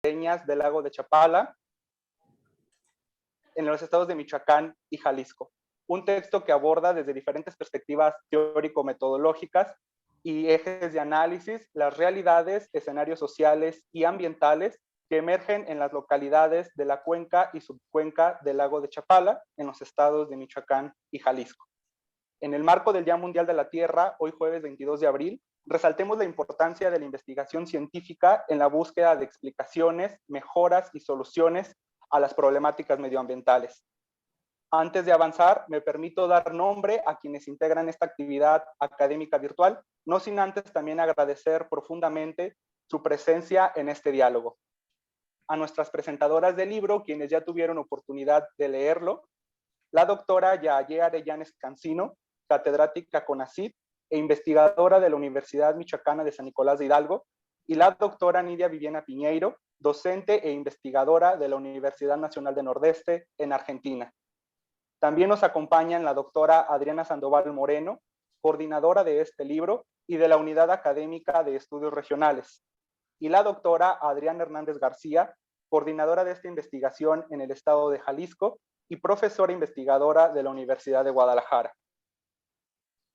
ribereñas del lago de Chapala, en los estados de Michoacán y Jalisco. Un texto que aborda desde diferentes perspectivas teórico-metodológicas y ejes de análisis las realidades, escenarios sociales y ambientales que emergen en las localidades de la cuenca y subcuenca del lago de Chapala, en los estados de Michoacán y Jalisco. En el marco del Día Mundial de la Tierra, hoy jueves 22 de abril, resaltemos la importancia de la investigación científica en la búsqueda de explicaciones, mejoras y soluciones a las problemáticas medioambientales. Antes de avanzar, me permito dar nombre a quienes integran esta actividad académica virtual, no sin antes también agradecer profundamente su presencia en este diálogo. A nuestras presentadoras del libro, quienes ya tuvieron oportunidad de leerlo, la doctora Yaye Arellanes Cancino, catedrática CONACYT e investigadora de la Universidad Michoacana de San Nicolás de Hidalgo, y la doctora Nidia Viviana Piñeiro, docente e investigadora de la Universidad Nacional de Nordeste en Argentina. También nos acompañan la doctora Adriana Sandoval Moreno, coordinadora de este libro y de la Unidad Académica de Estudios Regionales, y la doctora Adriana Hernández García, coordinadora de esta investigación en el estado de Jalisco y profesora investigadora de la Universidad de Guadalajara.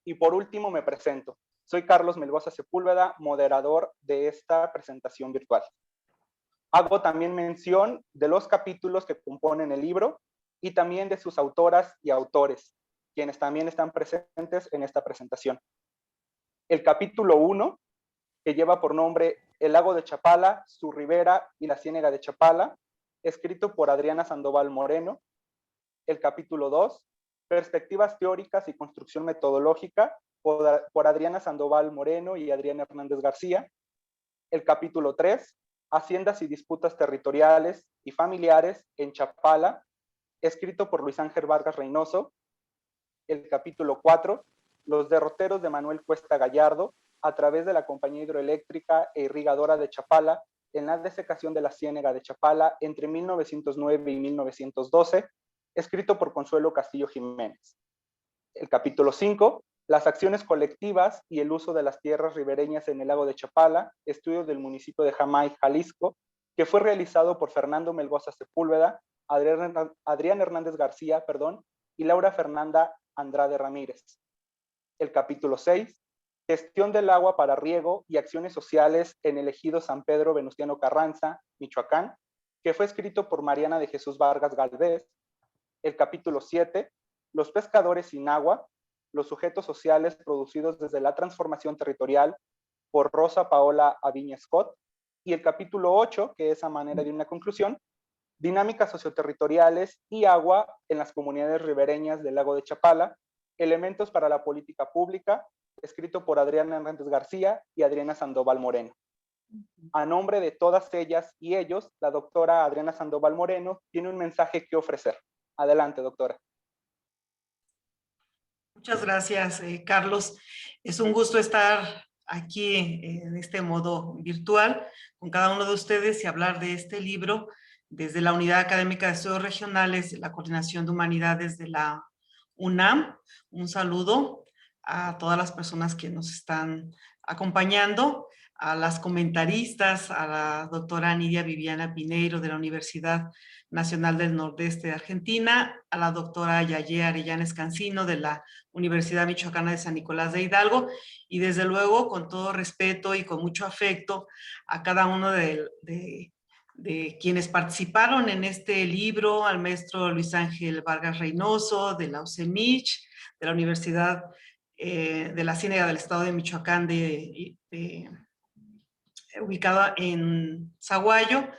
Y por último me presento. Soy Carlos Melgoza Sepúlveda, moderador de esta presentación virtual. Hago también mención de los capítulos que componen el libro y también de sus autoras y autores, quienes también están presentes en esta presentación. El capítulo 1, que lleva por nombre El lago de Chapala, su ribera y la ciénega de Chapala, escrito por Adriana Sandoval Moreno. El capítulo 2, Perspectivas teóricas y construcción metodológica, por Adriana Sandoval Moreno y Adriana Hernández García. El capítulo 3, Haciendas y disputas territoriales y familiares en Chapala, escrito por Luis Ángel Vargas Reynoso. El capítulo 4, Los derroteros de Manuel Cuesta Gallardo, a través de la Compañía Hidroeléctrica e Irrigadora de Chapala, en la desecación de la ciénega de Chapala entre 1909 y 1912, escrito por Consuelo Castillo Jiménez. El capítulo 5, Las acciones colectivas y el uso de las tierras ribereñas en el lago de Chapala, estudio del municipio de Jamay, Jalisco, que fue realizado por Fernando Melgoza Sepúlveda, Adrián Hernández García, y Laura Fernanda Andrade Ramírez. El capítulo 6, Gestión del agua para riego y acciones sociales en el ejido San Pedro Venustiano Carranza, Michoacán, que fue escrito por Mariana de Jesús Vargas Galvez. El capítulo 7, Los pescadores sin agua, los sujetos sociales producidos desde la transformación territorial, por Rosa Paola Aviña Scott. Y el capítulo 8, que es a manera de una conclusión, Dinámicas socioterritoriales y agua en las comunidades ribereñas del lago de Chapala, elementos para la política pública, escrito por Adriana Hernández García y Adriana Sandoval Moreno. A nombre de todas ellas y ellos, la doctora Adriana Sandoval Moreno tiene un mensaje que ofrecer. Adelante, doctora. Muchas gracias, Carlos. Es un gusto estar aquí en este modo virtual con cada uno de ustedes y hablar de este libro desde la Unidad Académica de Estudios Regionales de la Coordinación de Humanidades de la UNAM. Un saludo a todas las personas que nos están acompañando, a las comentaristas, a la doctora Nidia Viviana Piñeiro de la Universidad Nacional del Nordeste de Argentina, a la doctora Yaye Arellanes Cancino de la Universidad Michoacana de San Nicolás de Hidalgo, y desde luego, con todo respeto y con mucho afecto, a cada uno de quienes participaron en este libro, al maestro Luis Ángel Vargas Reynoso de la UCEMIC, de la Universidad de la Ciénega del Estado de Michoacán, ubicada en Zaguayo,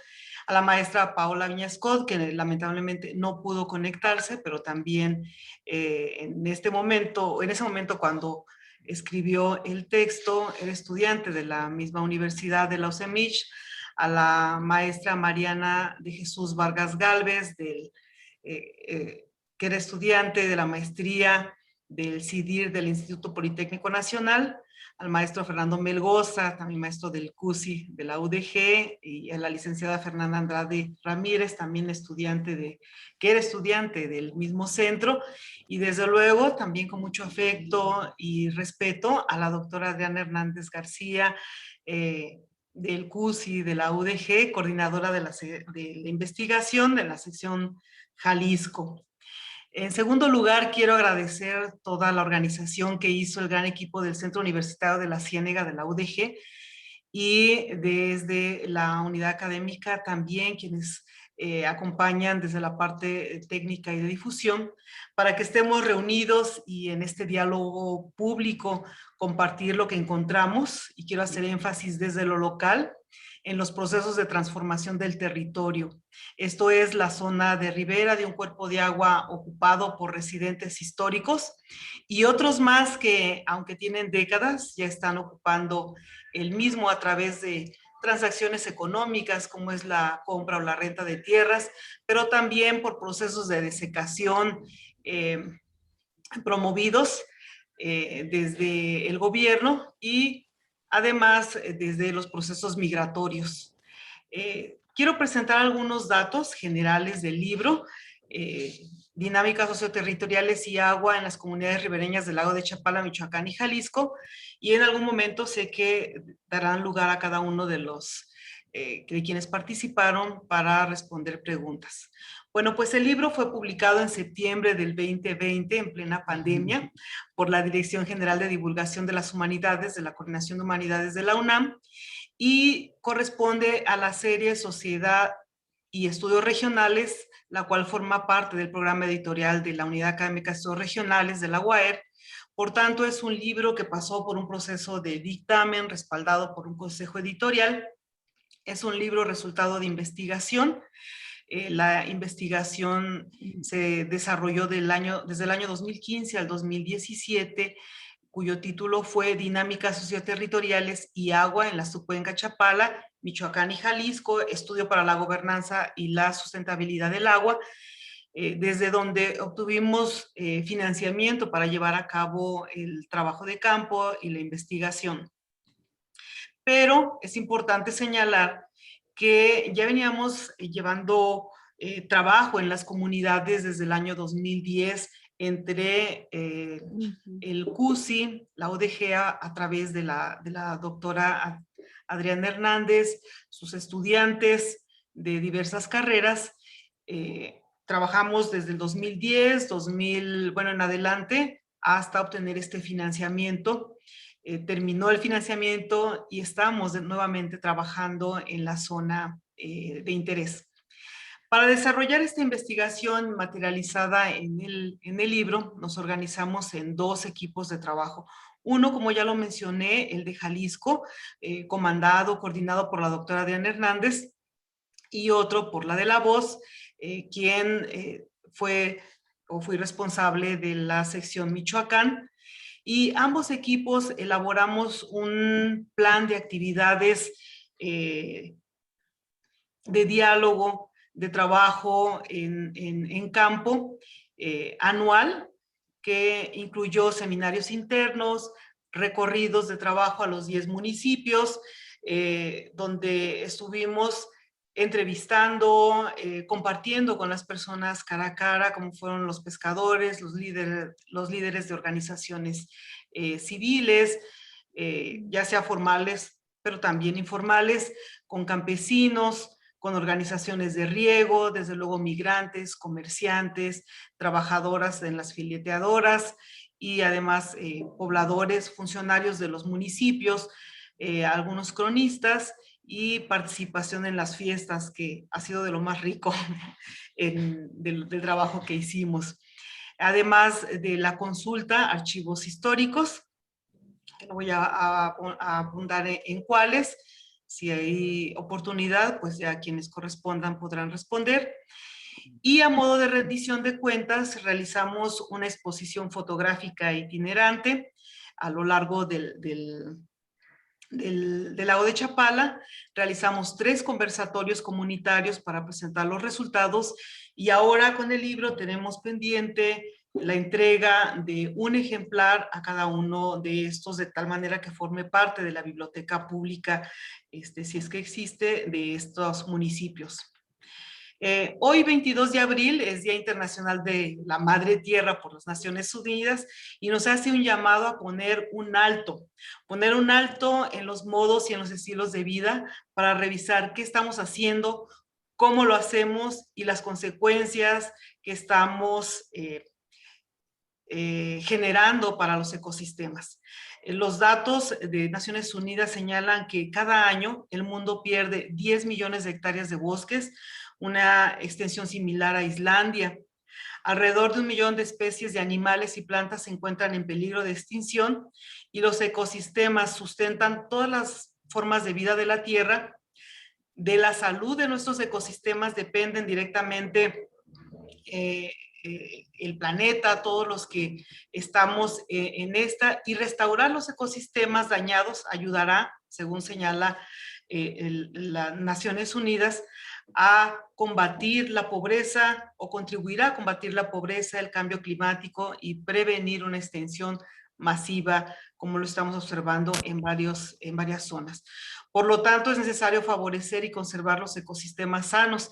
a la maestra Paola Viñascot, que lamentablemente no pudo conectarse, pero también en ese momento cuando escribió el texto, era estudiante de la misma universidad de la UCEMIC, a la maestra Mariana de Jesús Vargas Galvez, que era estudiante de la maestría del CIDIR del Instituto Politécnico Nacional, al maestro Fernando Melgoza, también maestro del CUSI de la UDG, y a la licenciada Fernanda Andrade Ramírez, también que era estudiante del mismo centro, y desde luego también con mucho afecto y respeto a la doctora Adriana Hernández García, del CUSI, de la UDG, coordinadora de la investigación de la sección Jalisco. En segundo lugar, quiero agradecer toda la organización que hizo el gran equipo del Centro Universitario de la Ciénega de la UDG y desde la unidad académica también quienes acompañan desde la parte técnica y de difusión para que estemos reunidos y en este diálogo público compartir lo que encontramos, y quiero hacer énfasis desde lo local en los procesos de transformación del territorio. Esto es la zona de ribera de un cuerpo de agua ocupado por residentes históricos y otros más que, aunque tienen décadas, ya están ocupando el mismo a través de transacciones económicas, como es la compra o la renta de tierras, pero también por procesos de desecación promovidos desde el gobierno y además desde los procesos migratorios. Quiero presentar algunos datos generales del libro, Dinámicas socioterritoriales y agua en las comunidades ribereñas del lago de Chapala, Michoacán y Jalisco, y en algún momento sé que darán lugar a cada uno de quienes participaron para responder preguntas. Bueno, pues el libro fue publicado en septiembre del 2020, en plena pandemia, por la Dirección General de Divulgación de las Humanidades de la Coordinación de Humanidades de la UNAM, y corresponde a la serie Sociedad y Estudios Regionales, la cual forma parte del programa editorial de la Unidad Académica de Estudios Regionales de la UAER. Por tanto, es un libro que pasó por un proceso de dictamen respaldado por un consejo editorial. Es un libro resultado de investigación. La investigación se desarrolló desde el año 2015 al 2017, cuyo título fue Dinámicas socioterritoriales y agua en la subcuenca Chapala, Michoacán y Jalisco, estudio para la gobernanza y la sustentabilidad del agua, desde donde obtuvimos financiamiento para llevar a cabo el trabajo de campo y la investigación. Pero es importante señalar que ya veníamos llevando trabajo en las comunidades desde el año 2010 entre el CUSI, la ODG a través de la doctora Adriana Hernández, sus estudiantes de diversas carreras. Trabajamos desde el 2010, bueno, en adelante, hasta obtener este financiamiento. Terminó el financiamiento y estamos nuevamente trabajando en la zona de interés. Para desarrollar esta investigación materializada en el libro, nos organizamos en dos equipos de trabajo. Uno, como ya lo mencioné, el de Jalisco, coordinado por la doctora Diana Hernández, y otro por la de La Voz, quien fui responsable de la sección Michoacán. Y ambos equipos elaboramos un plan de actividades de diálogo, de trabajo en campo anual, que incluyó seminarios internos, recorridos de trabajo a los 10 municipios, donde estuvimos entrevistando, compartiendo con las personas cara a cara, como fueron los pescadores, los líderes de organizaciones civiles, ya sea formales, pero también informales, con campesinos, con organizaciones de riego, desde luego migrantes, comerciantes, trabajadoras en las fileteadoras y además pobladores, funcionarios de los municipios, algunos cronistas, y participación en las fiestas, que ha sido de lo más rico del trabajo que hicimos. Además de la consulta, archivos históricos, que no voy a abundar en cuáles. Si hay oportunidad, pues ya quienes correspondan podrán responder. Y a modo de rendición de cuentas, realizamos una exposición fotográfica itinerante a lo largo del lago de Chapala. Realizamos 3 conversatorios comunitarios para presentar los resultados, y ahora con el libro tenemos pendiente la entrega de un ejemplar a cada uno de estos, de tal manera que forme parte de la biblioteca pública, si es que existe, de estos municipios. Hoy, 22 de abril, es Día Internacional de la Madre Tierra por las Naciones Unidas y nos hace un llamado a poner un alto en los modos y en los estilos de vida para revisar qué estamos haciendo, cómo lo hacemos y las consecuencias que estamos generando para los ecosistemas. Los datos de Naciones Unidas señalan que cada año el mundo pierde 10 millones de hectáreas de bosques, una extensión similar a Islandia. Alrededor de 1 millón de especies de animales y plantas se encuentran en peligro de extinción y los ecosistemas sustentan todas las formas de vida de la Tierra. De la salud de nuestros ecosistemas dependen directamente el planeta, todos los que estamos en esta, y restaurar los ecosistemas dañados ayudará, según señala las Naciones Unidas, a combatir la pobreza o contribuirá a combatir la pobreza, el cambio climático y prevenir una extensión masiva, como lo estamos observando en varias zonas. Por lo tanto, es necesario favorecer y conservar los ecosistemas sanos.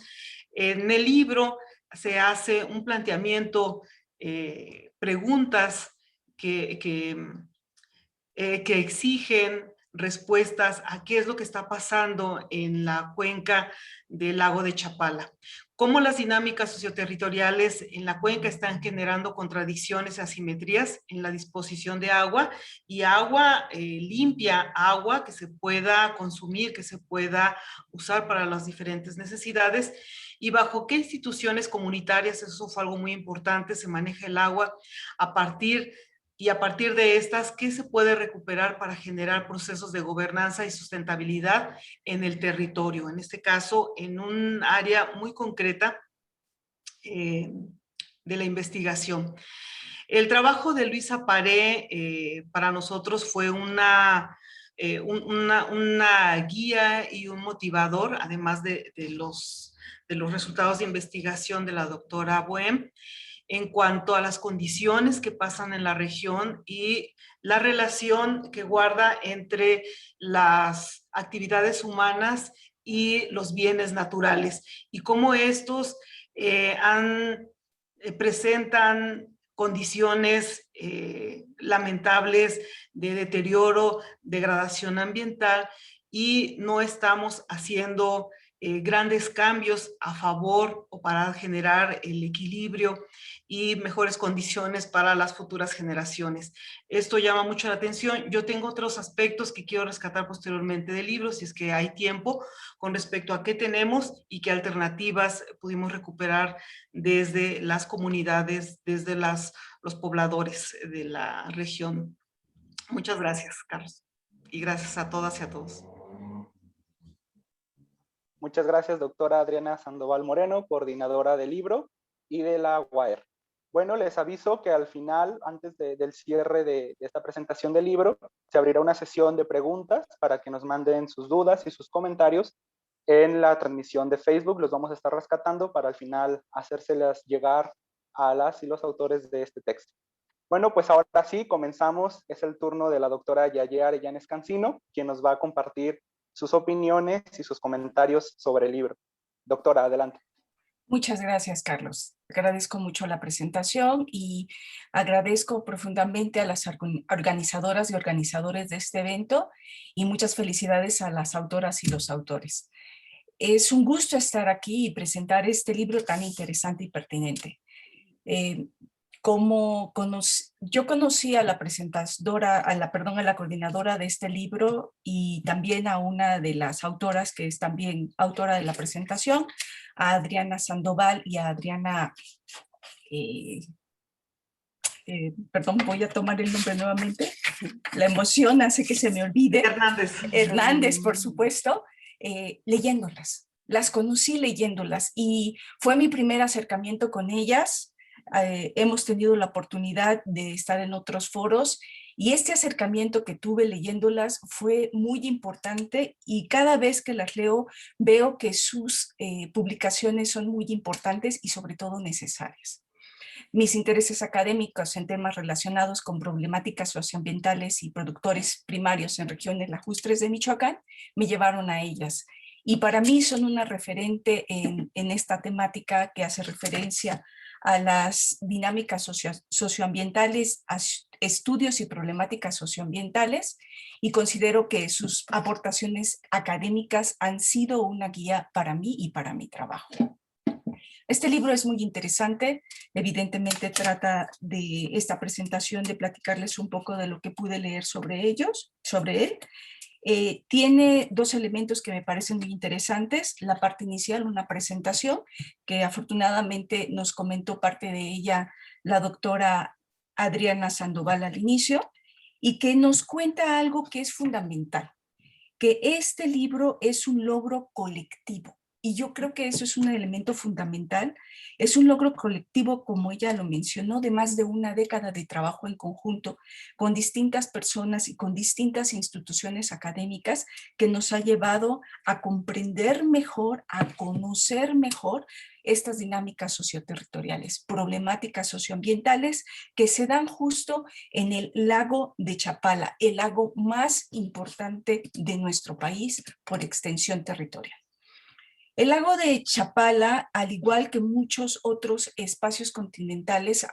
En el libro se hace un planteamiento, preguntas que exigen respuestas a qué es lo que está pasando en la cuenca del lago de Chapala. Cómo las dinámicas socioterritoriales en la cuenca están generando contradicciones y asimetrías en la disposición de agua y agua limpia, agua que se pueda consumir, que se pueda usar para las diferentes necesidades, y bajo qué instituciones comunitarias, eso fue algo muy importante, se maneja el agua, a partir de estas, ¿qué se puede recuperar para generar procesos de gobernanza y sustentabilidad en el territorio? En este caso, en un área muy concreta de la investigación. El trabajo de Luisa Paré para nosotros fue una guía y un motivador, además de los resultados de investigación de la doctora Boehm, en cuanto a las condiciones que pasan en la región y la relación que guarda entre las actividades humanas y los bienes naturales, y cómo estos presentan condiciones lamentables de deterioro, degradación ambiental, y no estamos haciendo grandes cambios a favor o para generar el equilibrio y mejores condiciones para las futuras generaciones. Esto llama mucho la atención. Yo tengo otros aspectos que quiero rescatar posteriormente del libro, si es que hay tiempo, con respecto a qué tenemos y qué alternativas pudimos recuperar desde las comunidades, desde los pobladores de la región. Muchas gracias, Carlos. Y gracias a todas y a todos. Muchas gracias, doctora Adriana Sandoval Moreno, coordinadora del libro y de la UAER. Bueno, les aviso que al final, antes del cierre de esta presentación del libro, se abrirá una sesión de preguntas para que nos manden sus dudas y sus comentarios en la transmisión de Facebook. Los vamos a estar rescatando para al final hacérselas llegar a las y los autores de este texto. Bueno, pues ahora sí, comenzamos. Es el turno de la doctora Yaya Arellanes Cancino, quien nos va a compartir sus opiniones y sus comentarios sobre el libro. Doctora, adelante. Muchas gracias, Carlos. Agradezco mucho la presentación y agradezco profundamente a las organizadoras y organizadores de este evento, y muchas felicidades a las autoras y los autores. Es un gusto estar aquí y presentar este libro tan interesante y pertinente. Yo conocí a la presentadora, a la coordinadora de este libro, y también a una de las autoras que es también autora de la presentación, a Adriana Sandoval y a Adriana, perdón, voy a tomar el nombre nuevamente, la emoción hace que se me olvide. Hernández, por supuesto, leyéndolas. Las conocí leyéndolas y fue mi primer acercamiento con ellas. Hemos tenido la oportunidad de estar en otros foros y este acercamiento que tuve leyéndolas fue muy importante, y cada vez que las leo veo que sus publicaciones son muy importantes y sobre todo necesarias. Mis intereses académicos en temas relacionados con problemáticas socioambientales y productores primarios en regiones lacustres de Michoacán me llevaron a ellas. y para mí son una referente en esta temática que hace referencia a las dinámicas socioambientales, a estudios y problemáticas socioambientales, y considero que sus aportaciones académicas han sido una guía para mí y para mi trabajo. Este libro es muy interesante, evidentemente trata de esta presentación de platicarles un poco de lo que pude leer sobre él. Tiene dos elementos que me parecen muy interesantes. La parte inicial, una presentación, que afortunadamente nos comentó parte de ella la doctora Adriana Sandoval al inicio, y que nos cuenta algo que es fundamental, que este libro es un logro colectivo. Y yo creo que eso es un elemento fundamental. Es un logro colectivo, como ella lo mencionó, de más de una década de trabajo en conjunto con distintas personas y con distintas instituciones académicas, que nos ha llevado a comprender mejor, a conocer mejor estas dinámicas socioterritoriales, problemáticas socioambientales que se dan justo en el lago de Chapala, el lago más importante de nuestro país por extensión territorial. El lago de Chapala, al igual que muchos otros espacios continentales,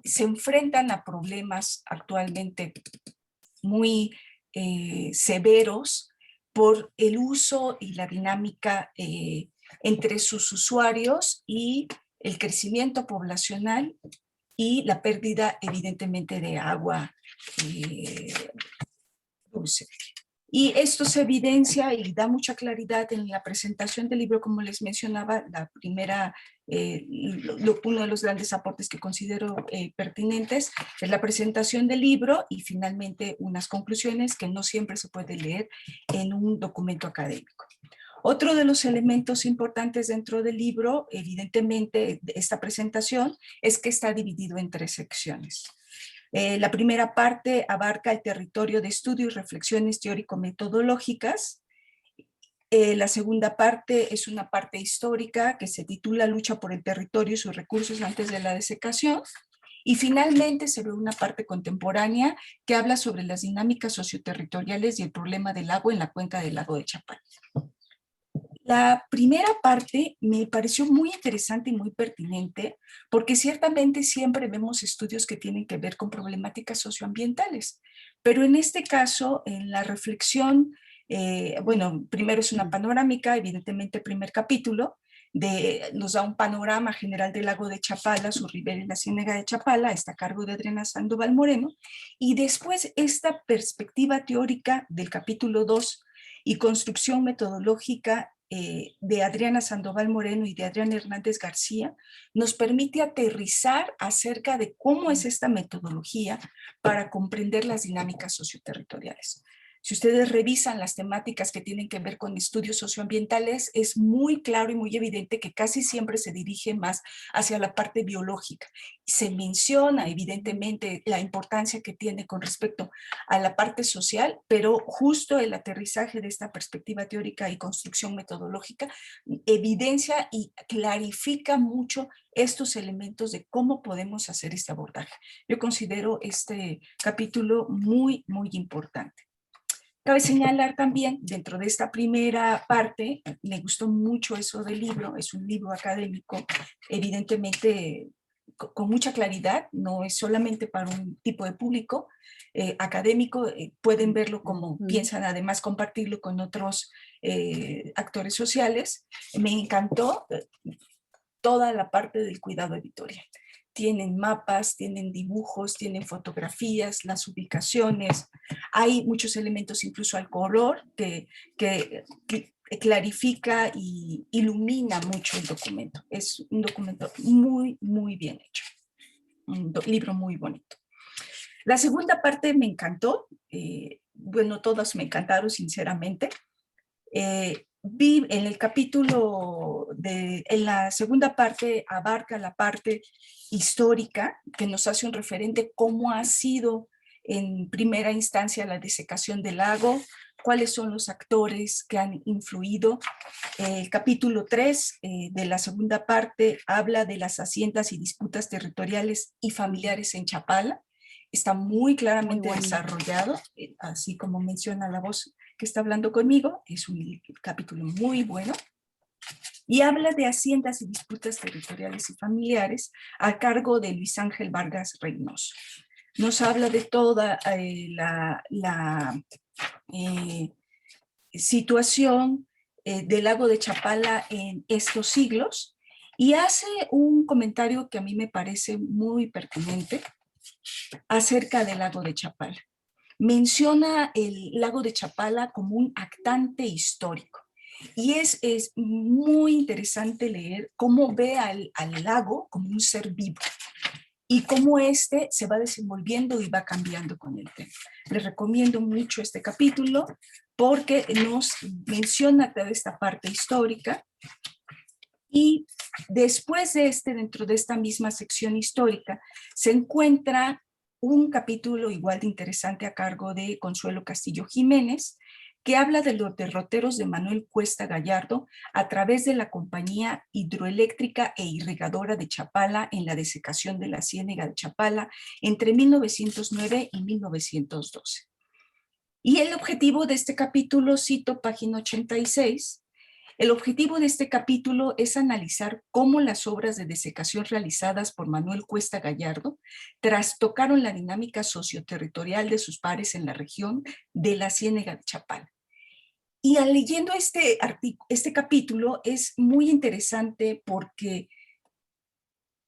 se enfrentan a problemas actualmente muy severos por el uso y la dinámica entre sus usuarios y el crecimiento poblacional y la pérdida, evidentemente, de agua dulce. Y esto se evidencia y da mucha claridad en la presentación del libro, como les mencionaba, la primera, uno de los grandes aportes que considero pertinentes es la presentación del libro y finalmente unas conclusiones que no siempre se puede leer en un documento académico. Otro de los elementos importantes dentro del libro, evidentemente, de esta presentación, es que está dividido en 3 secciones. La primera parte abarca el territorio de estudio y reflexiones teórico-metodológicas. La segunda parte es una parte histórica que se titula Lucha por el territorio y sus recursos antes de la desecación. Y finalmente se ve una parte contemporánea que habla sobre las dinámicas socioterritoriales y el problema del agua en la cuenca del lago de Chapala. La primera parte me pareció muy interesante y muy pertinente porque ciertamente siempre vemos estudios que tienen que ver con problemáticas socioambientales, pero en este caso, en la reflexión, bueno, primero es una panorámica, evidentemente el primer capítulo, nos da un panorama general del lago de Chapala, su ribera y la ciénaga de Chapala, está a cargo de Adriana Sandoval Moreno, y después esta perspectiva teórica del capítulo 2 y construcción metodológica de Adriana Sandoval Moreno y de Adriana Hernández García, nos permite aterrizar acerca de cómo es esta metodología para comprender las dinámicas socioterritoriales. Si ustedes revisan las temáticas que tienen que ver con estudios socioambientales, es muy claro y muy evidente que casi siempre se dirige más hacia la parte biológica. Se menciona evidentemente la importancia que tiene con respecto a la parte social, pero justo el aterrizaje de esta perspectiva teórica y construcción metodológica evidencia y clarifica mucho estos elementos de cómo podemos hacer este abordaje. Yo considero este capítulo muy, muy importante. Cabe señalar también, dentro de esta primera parte, me gustó mucho eso del libro, es un libro académico, evidentemente con mucha claridad, no es solamente para un tipo de público académico, pueden verlo como piensan, además compartirlo con otros actores sociales. Me encantó toda la parte del cuidado editorial. Tienen mapas, tienen dibujos, tienen fotografías, las ubicaciones. Hay muchos elementos incluso al color que clarifica y ilumina mucho el documento. Es un documento muy, muy bien hecho. Un libro muy bonito. La segunda parte me encantó. Bueno, todas me encantaron, sinceramente. Vi en el capítulo, en la segunda parte, abarca la parte histórica que nos hace un referente cómo ha sido en primera instancia la desecación del lago, cuáles son los actores que han influido. El capítulo 3 de la segunda parte habla de las haciendas y disputas territoriales y familiares en Chapala. Está muy claramente desarrollado, así como menciona la voz que está hablando conmigo. Es un capítulo muy bueno. Y habla de haciendas y disputas territoriales y familiares a cargo de Luis Ángel Vargas Reynoso. Nos habla de toda la situación del lago de Chapala en estos siglos, y hace un comentario que a mí me parece muy pertinente acerca del lago de Chapala. Menciona el lago de Chapala como un actante histórico. Y es muy interesante leer cómo ve al lago como un ser vivo y cómo este se va desenvolviendo y va cambiando con el tema. Les recomiendo mucho este capítulo porque nos menciona toda esta parte histórica. Y después de dentro de esta misma sección histórica, se encuentra un capítulo igual de interesante a cargo de Consuelo Castillo Jiménez, que habla de los derroteros de Manuel Cuesta Gallardo a través de la compañía hidroeléctrica e irrigadora de Chapala en la desecación de la ciénaga de Chapala entre 1909 y 1912. Y el objetivo de este capítulo, cito página 86, el objetivo de este capítulo es analizar cómo las obras de desecación realizadas por Manuel Cuesta Gallardo trastocaron la dinámica socioterritorial de sus pares en la región de la ciénaga de Chapala. Y al leyendo este capítulo es muy interesante porque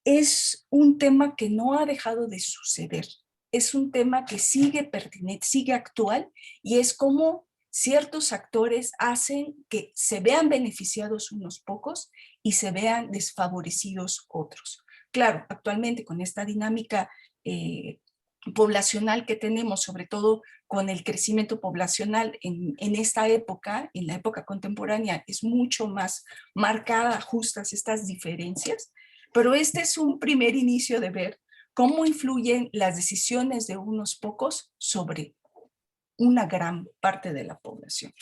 es un tema que no ha dejado de suceder. Es un tema que sigue pertinente, sigue actual, y es como ciertos actores hacen que se vean beneficiados unos pocos y se vean desfavorecidos otros. Claro, actualmente con esta dinámica poblacional que tenemos, sobre todo con el crecimiento poblacional en esta época, en la época contemporánea, es mucho más marcada, justas estas diferencias, pero este es un primer inicio de ver cómo influyen las decisiones de unos pocos sobre una gran parte de la población.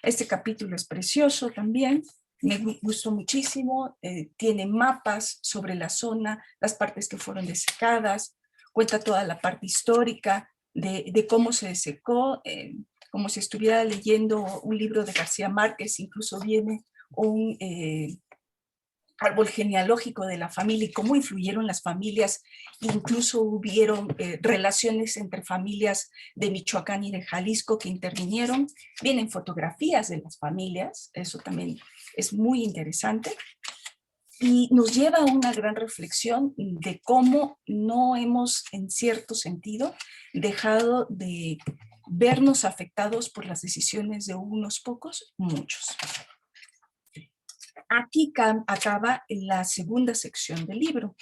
Este capítulo es precioso también, me gustó muchísimo, tiene mapas sobre la zona, las partes que fueron desecadas, cuenta toda la parte histórica de cómo se desecó, como si estuviera leyendo un libro de García Márquez, incluso viene un árbol genealógico de la familia y cómo influyeron las familias, incluso hubieron relaciones entre familias de Michoacán y de Jalisco que intervinieron, vienen fotografías de las familias, eso también es muy interesante, y nos lleva a una gran reflexión de cómo no hemos, en cierto sentido, dejado de vernos afectados por las decisiones de unos pocos, muchos. Aquí acaba la segunda sección del libro.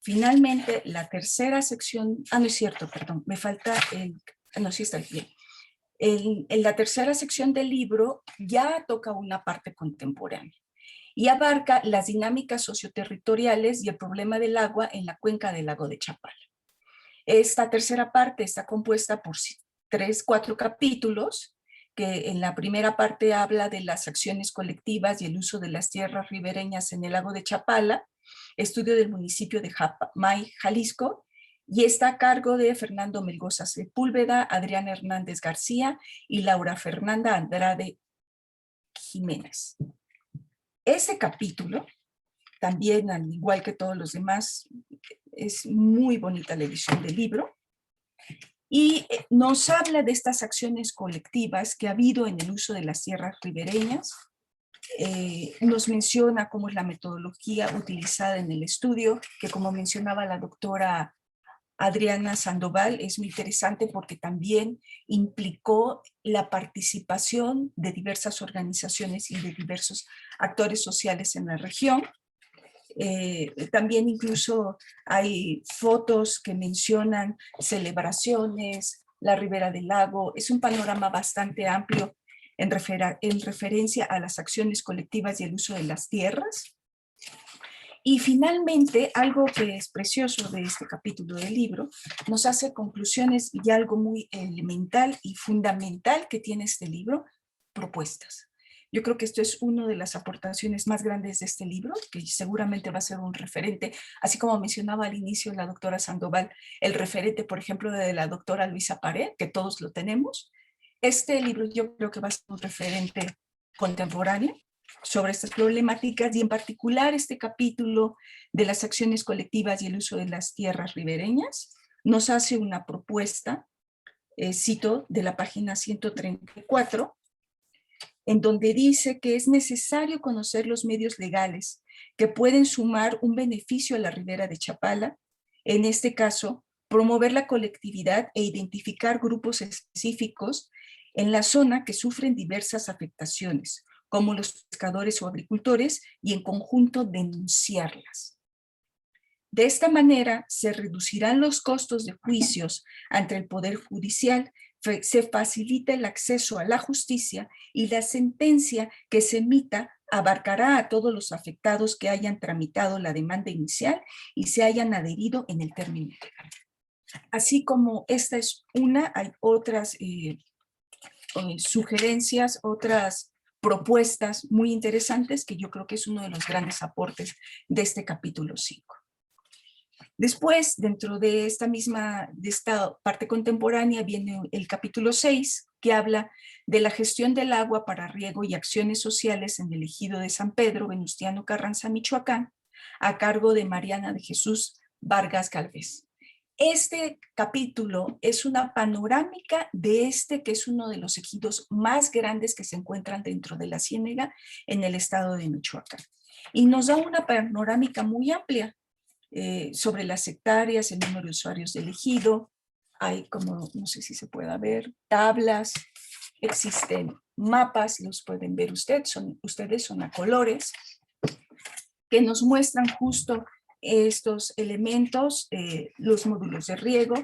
Finalmente, la tercera sección, no es cierto, perdón, me falta no, sí está bien. En la tercera sección del libro ya toca una parte contemporánea y abarca las dinámicas socioterritoriales y el problema del agua en la cuenca del lago de Chapala. Esta tercera parte está compuesta por 4 capítulos, que en la primera parte habla de las acciones colectivas y el uso de las tierras ribereñas en el lago de Chapala, estudio del municipio de Japmay, Jalisco, y está a cargo de Fernando Melgoza Sepúlveda, Adriana Hernández García y Laura Fernanda Andrade Jiménez. Este capítulo, también al igual que todos los demás, es muy bonita la edición del libro, y nos habla de estas acciones colectivas que ha habido en el uso de las tierras ribereñas, nos menciona cómo es la metodología utilizada en el estudio, que como mencionaba la doctora Adriana Sandoval, es muy interesante porque también implicó la participación de diversas organizaciones y de diversos actores sociales en la región. También incluso hay fotos que mencionan celebraciones, la ribera del lago. Es un panorama bastante amplio en referencia a las acciones colectivas y el uso de las tierras. Y finalmente, algo que es precioso de este capítulo del libro, nos hace conclusiones y algo muy elemental y fundamental que tiene este libro, propuestas. Yo creo que esto es una de las aportaciones más grandes de este libro, que seguramente va a ser un referente, así como mencionaba al inicio la doctora Sandoval, el referente, por ejemplo, de la doctora Luisa Pared, que todos lo tenemos. Este libro yo creo que va a ser un referente contemporáneo sobre estas problemáticas y en particular este capítulo de las acciones colectivas y el uso de las tierras ribereñas nos hace una propuesta, cito de la página 134, en donde dice que es necesario conocer los medios legales que pueden sumar un beneficio a la ribera de Chapala, en este caso, promover la colectividad e identificar grupos específicos en la zona que sufren diversas afectaciones, como los pescadores o agricultores, y en conjunto denunciarlas. De esta manera se reducirán los costos de juicios ante el Poder Judicial, se facilita el acceso a la justicia y la sentencia que se emita abarcará a todos los afectados que hayan tramitado la demanda inicial y se hayan adherido en el término legal. Así como esta es una, hay otras sugerencias, otras propuestas muy interesantes que yo creo que es uno de los grandes aportes de este capítulo 5. Después, dentro de esta parte contemporánea, viene el capítulo 6, que habla de la gestión del agua para riego y acciones sociales en el ejido de San Pedro, Venustiano Carranza, Michoacán, a cargo de Mariana de Jesús Vargas Galvez. Este capítulo es una panorámica de que es uno de los ejidos más grandes que se encuentran dentro de la Ciénega en el estado de Michoacán. Y nos da una panorámica muy amplia sobre las hectáreas, el número de usuarios del ejido. Hay como, no sé si se pueda ver, tablas, existen mapas, los pueden ver ustedes son a colores, que nos muestran justo estos elementos, los módulos de riego,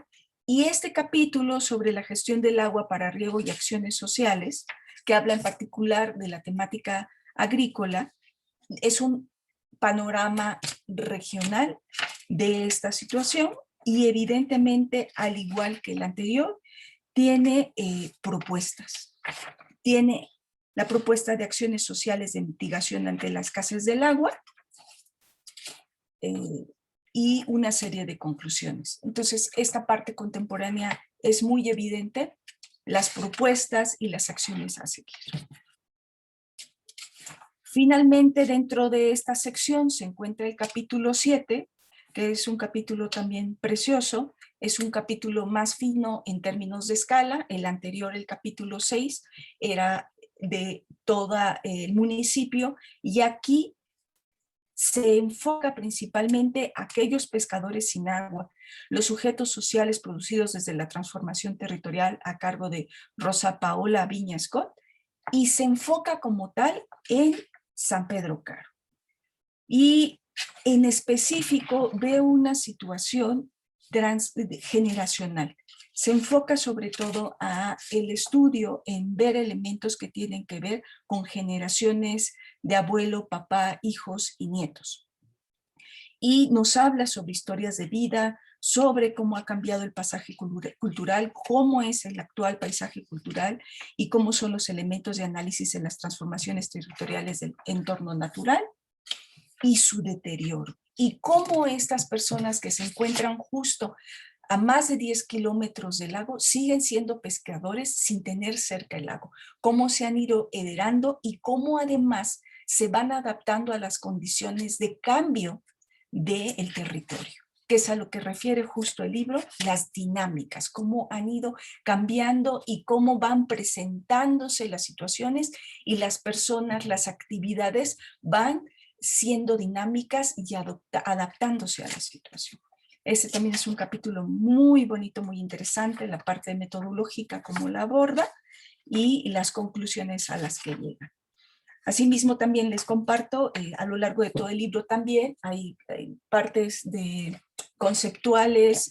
y este capítulo sobre la gestión del agua para riego y acciones sociales, que habla en particular de la temática agrícola, es un panorama regional de esta situación y evidentemente, al igual que el anterior, tiene propuestas. Tiene la propuesta de acciones sociales de mitigación ante la escasez del agua, y una serie de conclusiones. Entonces, esta parte contemporánea es muy evidente, las propuestas y las acciones a seguir. Finalmente, dentro de esta sección se encuentra el capítulo 7, que es un capítulo también precioso, es un capítulo más fino en términos de escala. El anterior, el capítulo 6, era de todo el municipio, y aquí se enfoca principalmente a aquellos pescadores sin agua, los sujetos sociales producidos desde la transformación territorial a cargo de Rosa Paola Viña Scott, y se enfoca como tal en San Pedro Caro. Y en específico ve una situación transgeneracional. Se enfoca sobre todo a el estudio en ver elementos que tienen que ver con generaciones de abuelo, papá, hijos y nietos. Y nos habla sobre historias de vida, sobre cómo ha cambiado el paisaje cultural, cómo es el actual paisaje cultural y cómo son los elementos de análisis en las transformaciones territoriales del entorno natural y su deterioro. Y cómo estas personas que se encuentran justo a más de 10 kilómetros del lago siguen siendo pescadores sin tener cerca el lago. Cómo se han ido heredando y cómo además se van adaptando a las condiciones de cambio del territorio, que es a lo que refiere justo el libro, las dinámicas, cómo han ido cambiando y cómo van presentándose las situaciones y las personas, las actividades van siendo dinámicas y adaptándose a la situación. Este también es un capítulo muy bonito, muy interesante, la parte metodológica, cómo la aborda y las conclusiones a las que llega. Asimismo, también les comparto, a lo largo de todo el libro también hay partes conceptuales,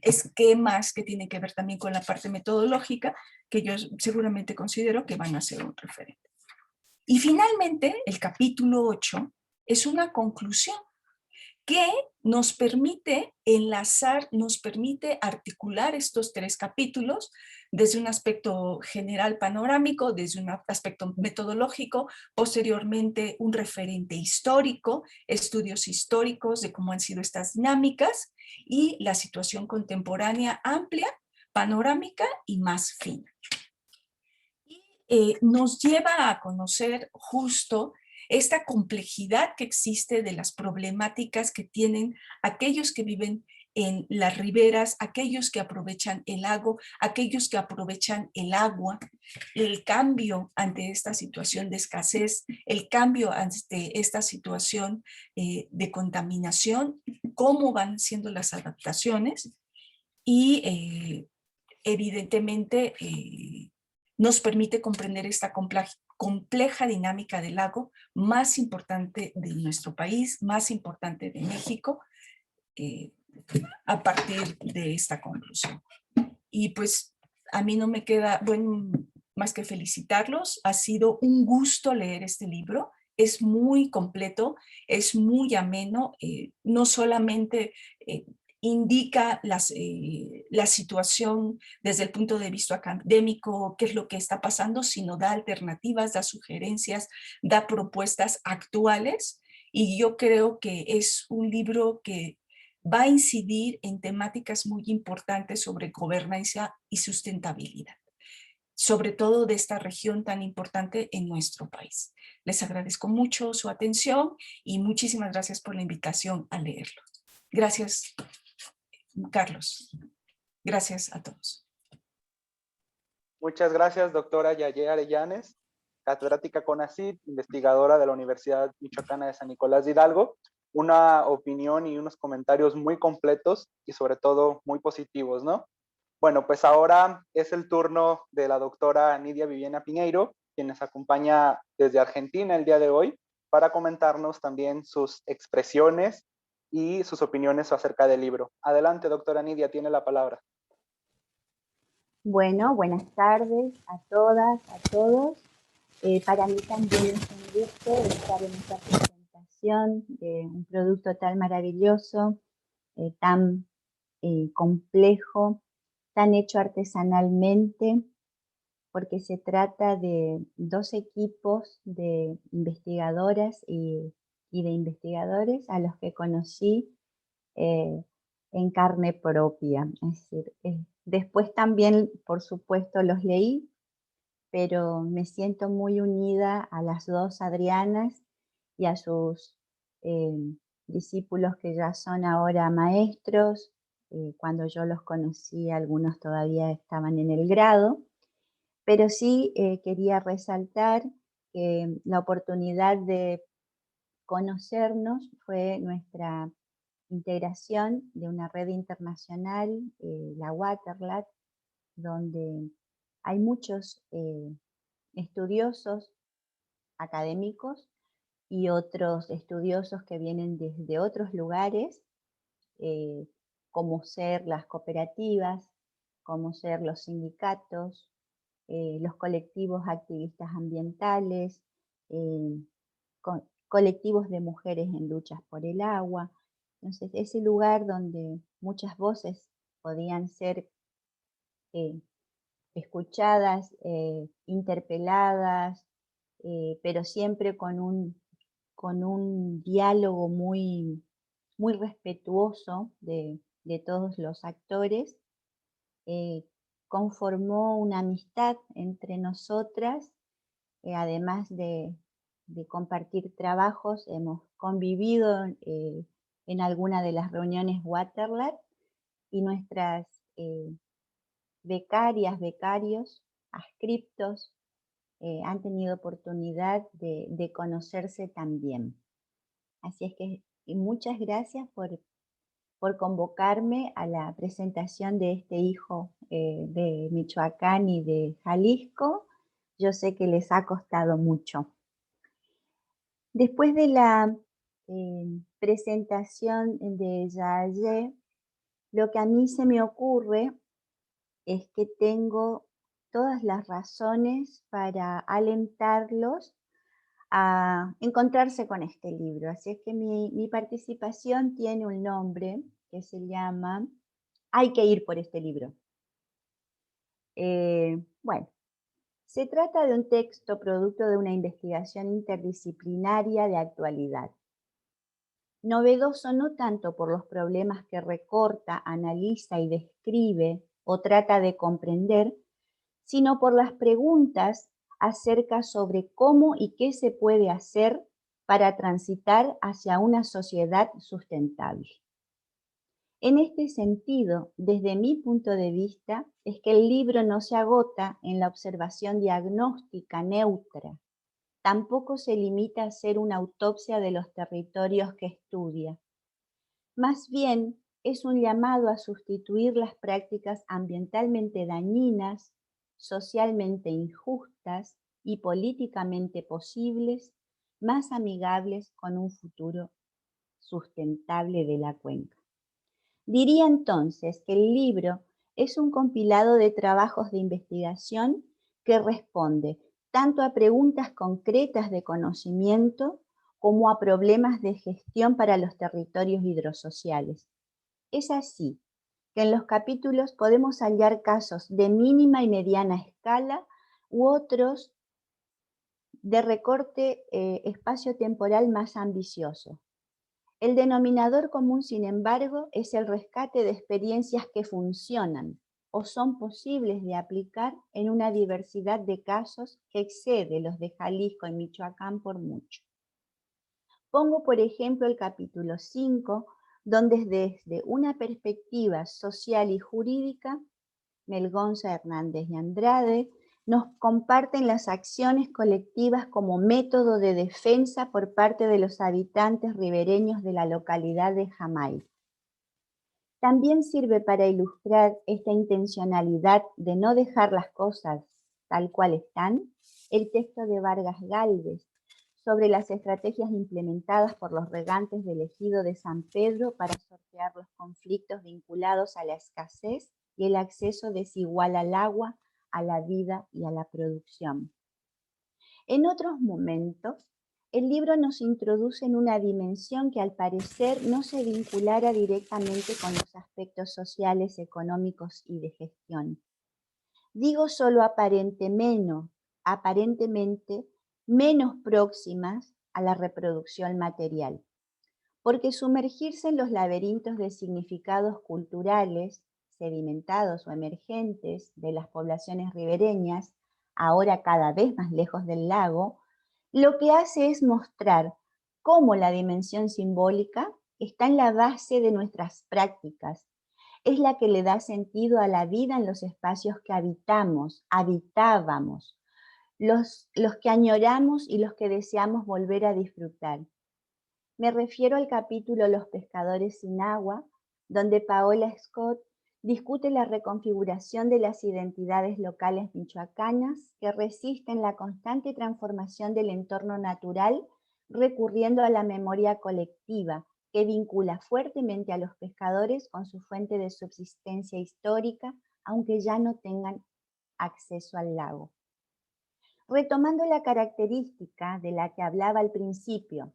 esquemas que tienen que ver también con la parte metodológica, que yo seguramente considero que van a ser un referente. Y finalmente, el capítulo 8 es una conclusión que nos permite enlazar, nos permite articular estos 3 capítulos desde un aspecto general panorámico, desde un aspecto metodológico, posteriormente un referente histórico, estudios históricos de cómo han sido estas dinámicas y la situación contemporánea amplia, panorámica y más fina. nos lleva a conocer justo esta complejidad que existe de las problemáticas que tienen aquellos que viven en las riberas, aquellos que aprovechan el lago, aquellos que aprovechan el agua, el cambio ante esta situación de escasez, el cambio ante esta situación de contaminación, cómo van siendo las adaptaciones y evidentemente nos permite comprender esta compleja dinámica del lago más importante de nuestro país, más importante de México, a partir de esta conclusión. Y pues a mí no me queda, bueno, más que felicitarlos. Ha sido un gusto leer este libro. Es muy completo, es muy ameno, no solamente indica la situación desde el punto de vista académico, qué es lo que está pasando, sino da alternativas, da sugerencias, da propuestas actuales. Y yo creo que es un libro que va a incidir en temáticas muy importantes sobre gobernanza y sustentabilidad, sobre todo de esta región tan importante en nuestro país. Les agradezco mucho su atención y muchísimas gracias por la invitación a leerlo. Gracias, Carlos. Gracias a todos. Muchas gracias, doctora Yaye Arellanes, catedrática CONACYT, investigadora de la Universidad Michoacana de San Nicolás de Hidalgo. Una opinión y unos comentarios muy completos y sobre todo muy positivos, ¿no? Bueno, pues ahora es el turno de la doctora Nidia Viviana Piñeiro, quien nos acompaña desde Argentina el día de hoy, para comentarnos también sus expresiones y sus opiniones acerca del libro. Adelante, doctora Nidia, tiene la palabra. Bueno, buenas tardes a todas, a todos. Para mí también es un gusto estar en esta presentación de un producto tan maravilloso, tan complejo, tan hecho artesanalmente, porque se trata de dos equipos de investigadoras y de investigadores a los que conocí en carne propia. Es decir, después también, por supuesto, los leí, pero me siento muy unida a las dos Adrianas y a sus discípulos que ya son ahora maestros. Cuando yo los conocí, algunos todavía estaban en el grado, pero sí quería resaltar que la oportunidad de conocernos fue nuestra integración de una red internacional, la Waterlat, donde hay muchos estudiosos académicos y otros estudiosos que vienen desde otros lugares, como ser las cooperativas, como ser los sindicatos, los colectivos activistas ambientales, colectivos de mujeres en luchas por el agua. Entonces, ese lugar donde muchas voces podían ser escuchadas, interpeladas, pero siempre con un diálogo muy, muy respetuoso de todos los actores, conformó una amistad entre nosotras, además de compartir trabajos, hemos convivido en alguna de las reuniones Waterlat y nuestras becarias, becarios, adscriptos, han tenido oportunidad de conocerse también. Así es que muchas gracias por convocarme a la presentación de este hijo de Michoacán y de Jalisco. Yo sé que les ha costado mucho. Después de la presentación de Yaye, lo que a mí se me ocurre es que tengo todas las razones para alentarlos a encontrarse con este libro. Así es que mi participación tiene un nombre que se llama Hay que ir por este libro. Bueno, se trata de un texto producto de una investigación interdisciplinaria de actualidad. Novedoso no tanto por los problemas que recorta, analiza y describe o trata de comprender, sino por las preguntas acerca sobre cómo y qué se puede hacer para transitar hacia una sociedad sustentable. En este sentido, desde mi punto de vista, es que el libro no se agota en la observación diagnóstica neutra, tampoco se limita a hacer una autopsia de los territorios que estudia. Más bien, es un llamado a sustituir las prácticas ambientalmente dañinas, socialmente injustas y políticamente posibles, más amigables con un futuro sustentable de la cuenca. Diría entonces que el libro es un compilado de trabajos de investigación que responde tanto a preguntas concretas de conocimiento como a problemas de gestión para los territorios hidrosociales. Es así que en los capítulos podemos hallar casos de mínima y mediana escala u otros de recorte espacio-temporal más ambicioso. El denominador común, sin embargo, es el rescate de experiencias que funcionan o son posibles de aplicar en una diversidad de casos que excede los de Jalisco y Michoacán por mucho. Pongo, por ejemplo, el capítulo 5, donde desde una perspectiva social y jurídica, Melgonza, Hernández y Andrade nos comparten las acciones colectivas como método de defensa por parte de los habitantes ribereños de la localidad de Jamay. También sirve para ilustrar esta intencionalidad de no dejar las cosas tal cual están, el texto de Vargas Gálvez sobre las estrategias implementadas por los regantes del ejido de San Pedro para sortear los conflictos vinculados a la escasez y el acceso desigual al agua, a la vida y a la producción. En otros momentos, el libro nos introduce en una dimensión que al parecer no se vinculara directamente con los aspectos sociales, económicos y de gestión. Digo solo aparentemente menos próximas a la reproducción material, porque sumergirse en los laberintos de significados culturales, sedimentados o emergentes de las poblaciones ribereñas, ahora cada vez más lejos del lago, lo que hace es mostrar cómo la dimensión simbólica está en la base de nuestras prácticas, es la que le da sentido a la vida en los espacios que habitábamos, los que añoramos y los que deseamos volver a disfrutar. Me refiero al capítulo Los pescadores sin agua, donde Paola Scott discute la reconfiguración de las identidades locales michoacanas que resisten la constante transformación del entorno natural, recurriendo a la memoria colectiva, que vincula fuertemente a los pescadores con su fuente de subsistencia histórica, aunque ya no tengan acceso al lago. Retomando la característica de la que hablaba al principio,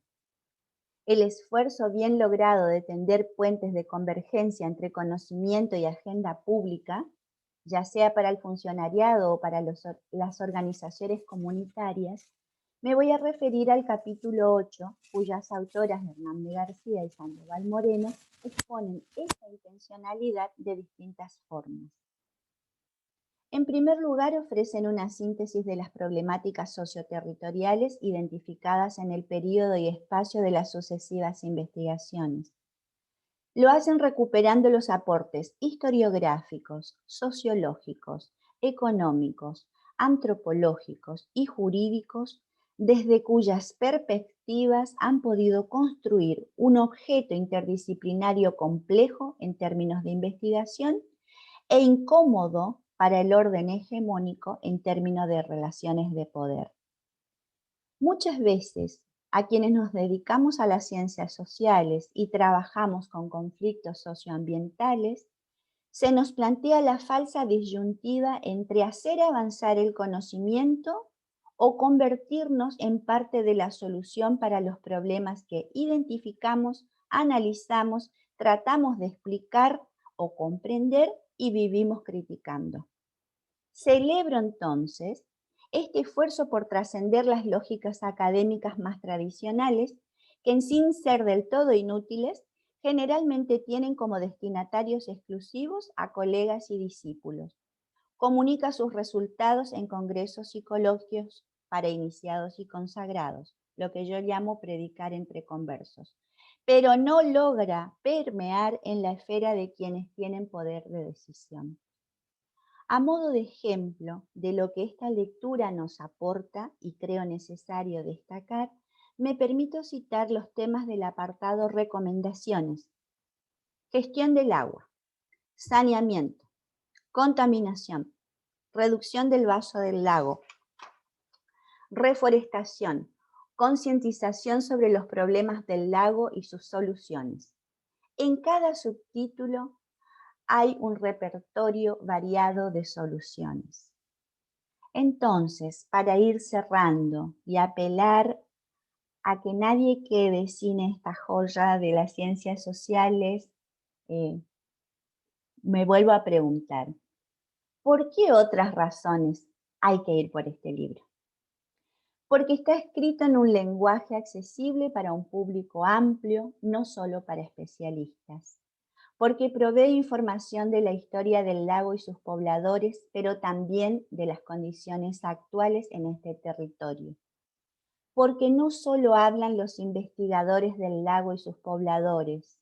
el esfuerzo bien logrado de tender puentes de convergencia entre conocimiento y agenda pública, ya sea para el funcionariado o para las organizaciones comunitarias, me voy a referir al capítulo 8, cuyas autoras Hernández García y Sandoval Moreno exponen esta intencionalidad de distintas formas. En primer lugar, ofrecen una síntesis de las problemáticas socioterritoriales identificadas en el período y espacio de las sucesivas investigaciones. Lo hacen recuperando los aportes historiográficos, sociológicos, económicos, antropológicos y jurídicos, desde cuyas perspectivas han podido construir un objeto interdisciplinario complejo en términos de investigación e incómodo para el orden hegemónico en términos de relaciones de poder. Muchas veces, a quienes nos dedicamos a las ciencias sociales y trabajamos con conflictos socioambientales, se nos plantea la falsa disyuntiva entre hacer avanzar el conocimiento o convertirnos en parte de la solución para los problemas que identificamos, analizamos, tratamos de explicar o comprender y vivimos criticando. Celebro entonces este esfuerzo por trascender las lógicas académicas más tradicionales, que sin ser del todo inútiles, generalmente tienen como destinatarios exclusivos a colegas y discípulos, Comunica sus resultados en congresos y coloquios para iniciados y consagrados, lo que yo llamo predicar entre conversos, pero no logra permear en la esfera de quienes tienen poder de decisión. A modo de ejemplo de lo que esta lectura nos aporta, y creo necesario destacar, me permito citar los temas del apartado Recomendaciones: gestión del agua, saneamiento, contaminación, reducción del vaso del lago, reforestación, concientización sobre los problemas del lago y sus soluciones. En cada subtítulo hay un repertorio variado de soluciones. Entonces, para ir cerrando y apelar a que nadie quede sin esta joya de las ciencias sociales, me vuelvo a preguntar, ¿por qué otras razones hay que ir por este libro? Porque está escrito en un lenguaje accesible para un público amplio, no solo para especialistas. Porque provee información de la historia del lago y sus pobladores, pero también de las condiciones actuales en este territorio. Porque no solo hablan los investigadores del lago y sus pobladores,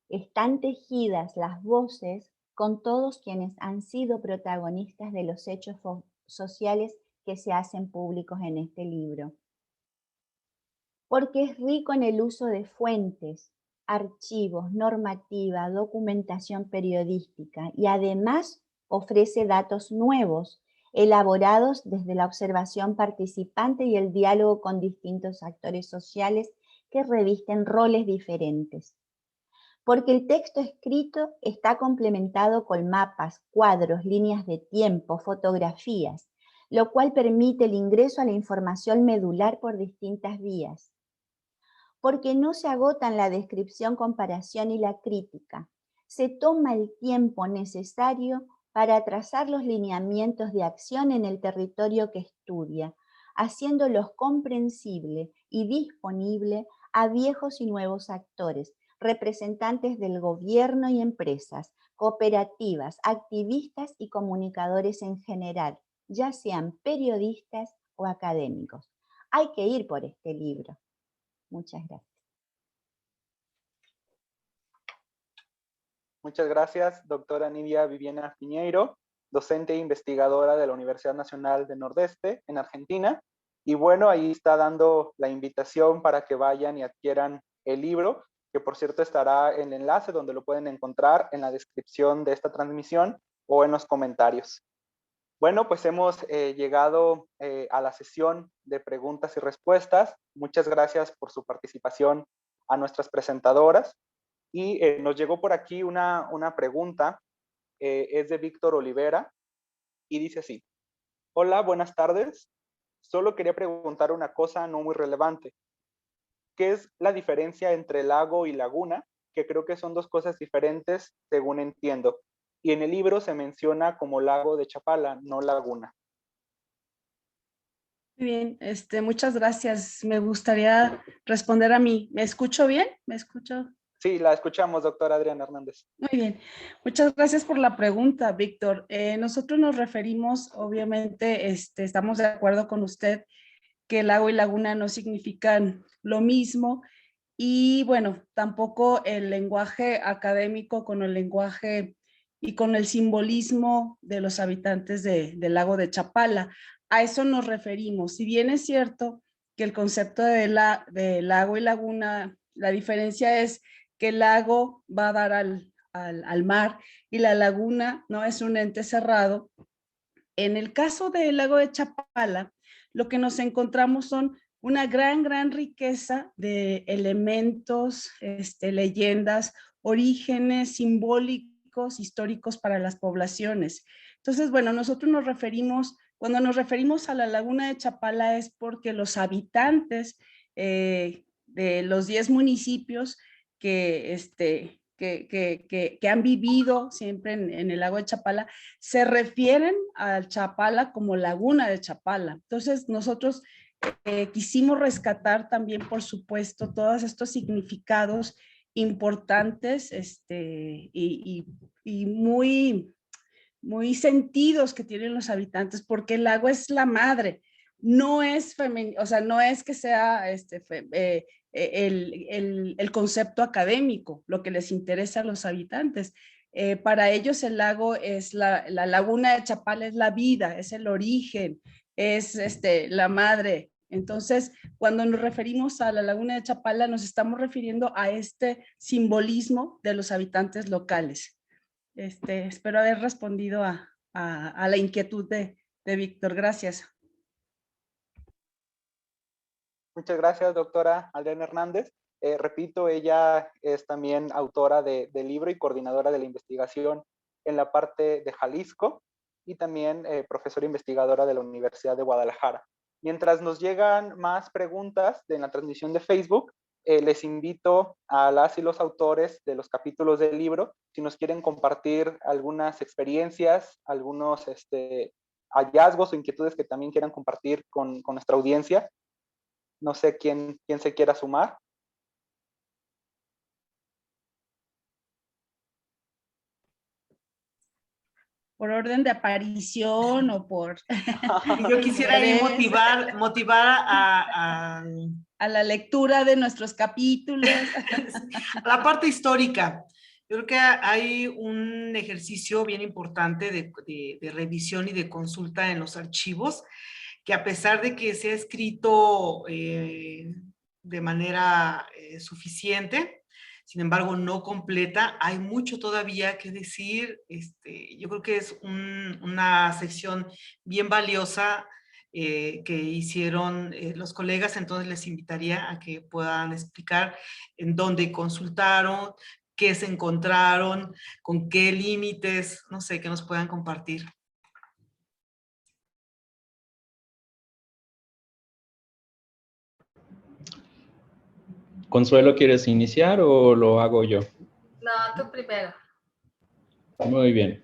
están tejidas las voces con todos quienes han sido protagonistas de los hechos sociales que se hacen públicos en este libro. Porque es rico en el uso de fuentes, archivos, normativa, documentación periodística y además ofrece datos nuevos, elaborados desde la observación participante y el diálogo con distintos actores sociales que revisten roles diferentes. Porque el texto escrito está complementado con mapas, cuadros, líneas de tiempo, fotografías, lo cual permite el ingreso a la información medular por distintas vías. Porque no se agotan la descripción, comparación y la crítica. Se toma el tiempo necesario para trazar los lineamientos de acción en el territorio que estudia, haciéndolos comprensible y disponible a viejos y nuevos actores, representantes del gobierno y empresas, cooperativas, activistas y comunicadores en general, ya sean periodistas o académicos. Hay que ir por este libro. Muchas gracias. Muchas gracias, doctora Nidia Viviana Piñeiro, docente e investigadora de la Universidad Nacional del Nordeste en Argentina. Y bueno, ahí está dando la invitación para que vayan y adquieran el libro, que por cierto estará en el enlace donde lo pueden encontrar en la descripción de esta transmisión o en los comentarios. Bueno, pues hemos llegado a la sesión de preguntas y respuestas. Muchas gracias por su participación a nuestras presentadoras. Y nos llegó por aquí una pregunta, es de Víctor Olivera, y dice así: hola, buenas tardes. Solo quería preguntar una cosa no muy relevante. ¿Qué es la diferencia entre lago y laguna? Que creo que son dos cosas diferentes, según entiendo. Y en el libro se menciona como lago de Chapala, no laguna. Muy bien, muchas gracias. Me gustaría responder a mí. ¿Me escucho bien? ¿Me escucho? Sí, la escuchamos, doctora Adriana Hernández. Muy bien. Muchas gracias por la pregunta, Víctor. Nosotros nos referimos, obviamente, estamos de acuerdo con usted que lago y laguna no significan lo mismo. Y bueno, tampoco el lenguaje académico con el lenguaje y con el simbolismo de los habitantes del lago de Chapala. A eso nos referimos. Si bien es cierto que el concepto de lago y laguna, la diferencia es que el lago va a dar al mar y la laguna no es un ente cerrado. En el caso del lago de Chapala, lo que nos encontramos son una gran riqueza de elementos, leyendas, orígenes simbólicos, históricos para las poblaciones. Entonces, bueno, nosotros cuando nos referimos a la laguna de Chapala es porque los habitantes de los 10 municipios que han vivido siempre en el lago de Chapala, se refieren al Chapala como laguna de Chapala. Entonces, nosotros quisimos rescatar también, por supuesto, todos estos significados importantes y muy, muy sentidos que tienen los habitantes, porque el agua es la madre, no es femenino, o sea, no es que sea el concepto académico, lo que les interesa a los habitantes. Para ellos el lago es la laguna de Chapala es la vida, es el origen, es la madre. Entonces, cuando nos referimos a la laguna de Chapala, nos estamos refiriendo a este simbolismo de los habitantes locales. Espero haber respondido a la inquietud de Víctor. Gracias. Muchas gracias, doctora Adriana Hernández. Repito, ella es también autora del libro y coordinadora de la investigación en la parte de Jalisco y también profesora investigadora de la Universidad de Guadalajara. Mientras nos llegan más preguntas en la transmisión de Facebook, les invito a las y los autores de los capítulos del libro, si nos quieren compartir algunas experiencias, algunos hallazgos o inquietudes que también quieran compartir con nuestra audiencia. No sé quién se quiera sumar. ¿Por orden de aparición o por...? Yo quisiera ahí motivar a la lectura de nuestros capítulos. A la parte histórica. Yo creo que hay un ejercicio bien importante de revisión y de consulta en los archivos, que a pesar de que se ha escrito de manera suficiente, sin embargo no completa, hay mucho todavía que decir. Yo creo que es una sección bien valiosa que hicieron los colegas, entonces les invitaría a que puedan explicar en dónde consultaron, qué se encontraron, con qué límites, no sé, que nos puedan compartir. Consuelo, ¿quieres iniciar o lo hago yo? No, tú primero. Muy bien.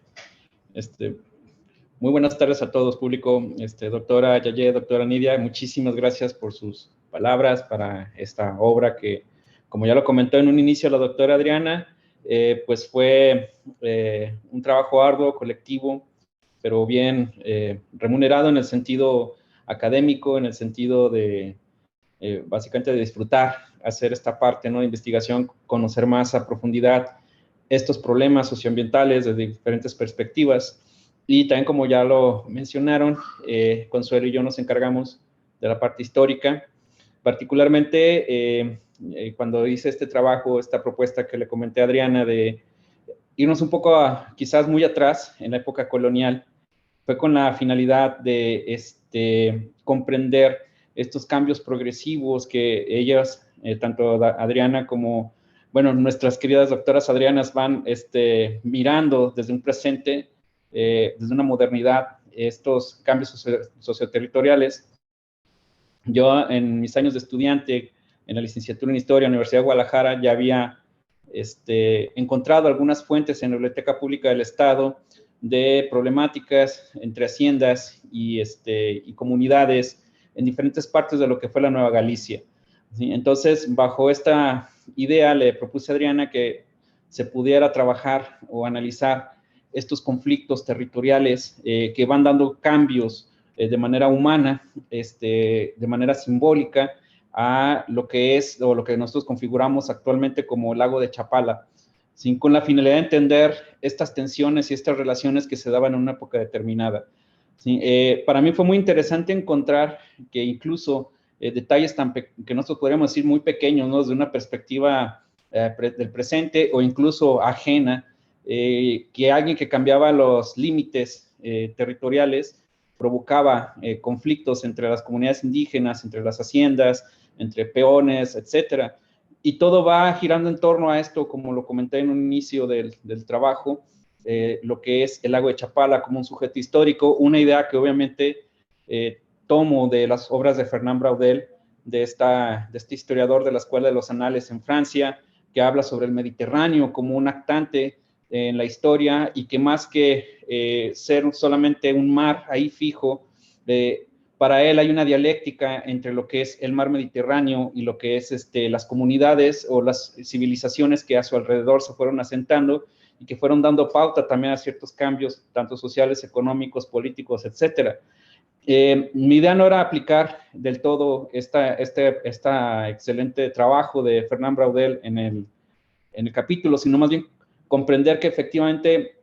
Muy buenas tardes a todos, público. Doctora Yaye, doctora Nidia, muchísimas gracias por sus palabras para esta obra que, como ya lo comentó en un inicio la doctora Adriana, pues fue un trabajo arduo, colectivo, pero bien remunerado en el sentido académico, en el sentido de básicamente de disfrutar, hacer esta parte, ¿no?, de investigación, conocer más a profundidad estos problemas socioambientales desde diferentes perspectivas. Y también, como ya lo mencionaron, Consuelo y yo nos encargamos de la parte histórica, particularmente cuando hice este trabajo, esta propuesta que le comenté a Adriana de irnos un poco quizás muy atrás en la época colonial, fue con la finalidad de comprender estos cambios progresivos que ellas, tanto Adriana como, bueno, nuestras queridas doctoras Adrianas van mirando desde un presente, desde una modernidad, estos cambios socioterritoriales. Yo en mis años de estudiante, en la licenciatura en Historia, en la Universidad de Guadalajara, ya había encontrado algunas fuentes en la Biblioteca Pública del Estado de problemáticas entre haciendas y comunidades en diferentes partes de lo que fue la Nueva Galicia. ¿Sí? Entonces, bajo esta idea, le propuse a Adriana que se pudiera trabajar o analizar estos conflictos territoriales que van dando cambios de manera humana, de manera simbólica, a lo que es o lo que nosotros configuramos actualmente como el lago de Chapala, ¿sí?, con la finalidad de entender estas tensiones y estas relaciones que se daban en una época determinada. ¿Sí? Para mí fue muy interesante encontrar que incluso detalles que nosotros podríamos decir muy pequeños, ¿no?, desde una perspectiva del presente o incluso ajena, que alguien que cambiaba los límites territoriales provocaba conflictos entre las comunidades indígenas, entre las haciendas, entre peones, etcétera. Y todo va girando en torno a esto, como lo comenté en un inicio del trabajo, lo que es el lago de Chapala como un sujeto histórico, una idea que obviamente tomo de las obras de Fernand Braudel, de este historiador de la Escuela de los Anales en Francia, que habla sobre el Mediterráneo como un actante en la historia y que más que ser solamente un mar ahí fijo, para él hay una dialéctica entre lo que es el mar Mediterráneo y lo que es las comunidades o las civilizaciones que a su alrededor se fueron asentando y que fueron dando pauta también a ciertos cambios, tanto sociales, económicos, políticos, etcétera. Mi idea no era aplicar del todo este excelente trabajo de Fernán Braudel en el capítulo, sino más bien comprender que efectivamente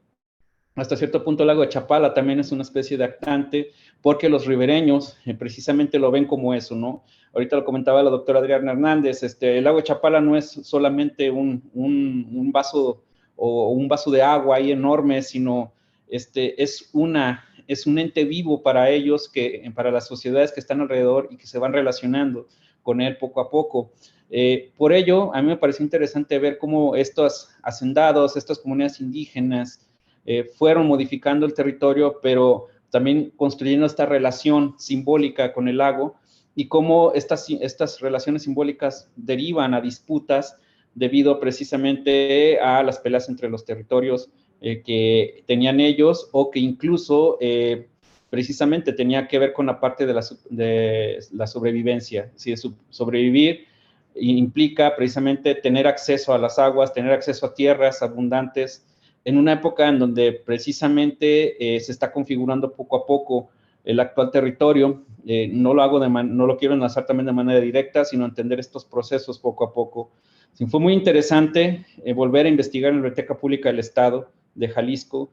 hasta cierto punto el lago de Chapala también es una especie de actante, porque los ribereños precisamente lo ven como eso, ¿no? Ahorita lo comentaba la doctora Adriana Hernández, el lago de Chapala no es solamente un vaso o un vaso de agua ahí enorme, sino es un ente vivo para ellos, para las sociedades que están alrededor y que se van relacionando con él poco a poco. Por ello, a mí me pareció interesante ver cómo estos hacendados, estas comunidades indígenas, fueron modificando el territorio, pero también construyendo esta relación simbólica con el lago y cómo estas relaciones simbólicas derivan a disputas debido precisamente a las peleas entre los territorios que tenían ellos o que incluso precisamente tenía que ver con la parte de la sobrevivencia. Si sobrevivir implica precisamente tener acceso a las aguas, tener acceso a tierras abundantes, en una época en donde precisamente se está configurando poco a poco el actual territorio. No lo quiero enlazar también de manera directa, sino entender estos procesos poco a poco. Sí, fue muy interesante volver a investigar en la Biblioteca Pública del Estado de Jalisco,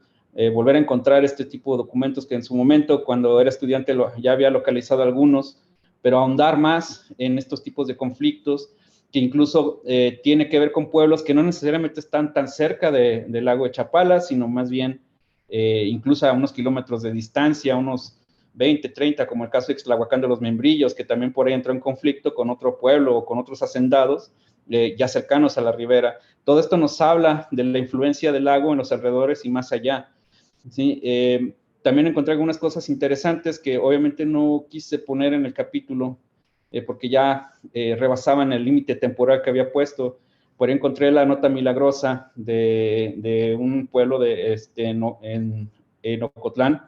volver a encontrar este tipo de documentos que en su momento, cuando era estudiante, ya había localizado algunos, pero ahondar más en estos tipos de conflictos, que incluso tiene que ver con pueblos que no necesariamente están tan cerca del lago de Chapala, sino más bien incluso a unos kilómetros de distancia, unos 20, 30, como el caso de Ixtlahuacán de los Membrillos, que también por ahí entró en conflicto con otro pueblo o con otros hacendados, ya cercanos a la ribera. Todo esto nos habla de la influencia del lago en los alrededores y más allá. ¿Sí? También encontré algunas cosas interesantes que obviamente no quise poner en el capítulo, porque ya rebasaban el límite temporal que había puesto. Por ahí encontré la nota milagrosa de un pueblo en Ocotlán,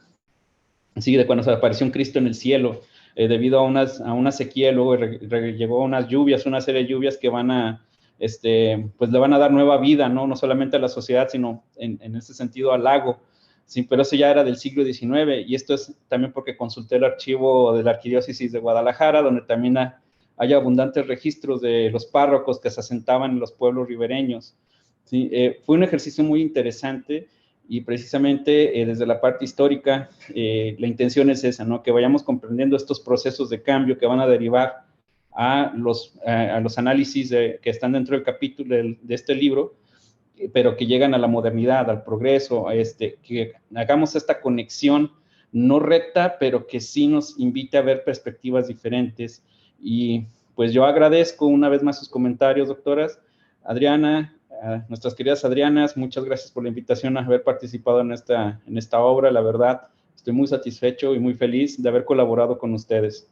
así de cuando se apareció un Cristo en el cielo, debido a una sequía, luego llegó unas lluvias, una serie de lluvias que van a, pues le van a dar nueva vida, ¿no? No solamente a la sociedad, sino en ese sentido al lago. Sí, pero eso ya era del siglo XIX, y esto es también porque consulté el archivo de la Arquidiócesis de Guadalajara, donde también hay abundantes registros de los párrocos que se asentaban en los pueblos ribereños. ¿Sí? Fue un ejercicio muy interesante, y precisamente desde la parte histórica, la intención es esa, ¿no? Que vayamos comprendiendo estos procesos de cambio que van a derivar a los análisis que están dentro del capítulo de este libro, pero que llegan a la modernidad, al progreso, que hagamos esta conexión no recta, pero que sí nos invite a ver perspectivas diferentes. Y pues yo agradezco una vez más sus comentarios, doctoras. Adriana, nuestras queridas Adrianas, muchas gracias por la invitación a haber participado en esta obra. La verdad, estoy muy satisfecho y muy feliz de haber colaborado con ustedes.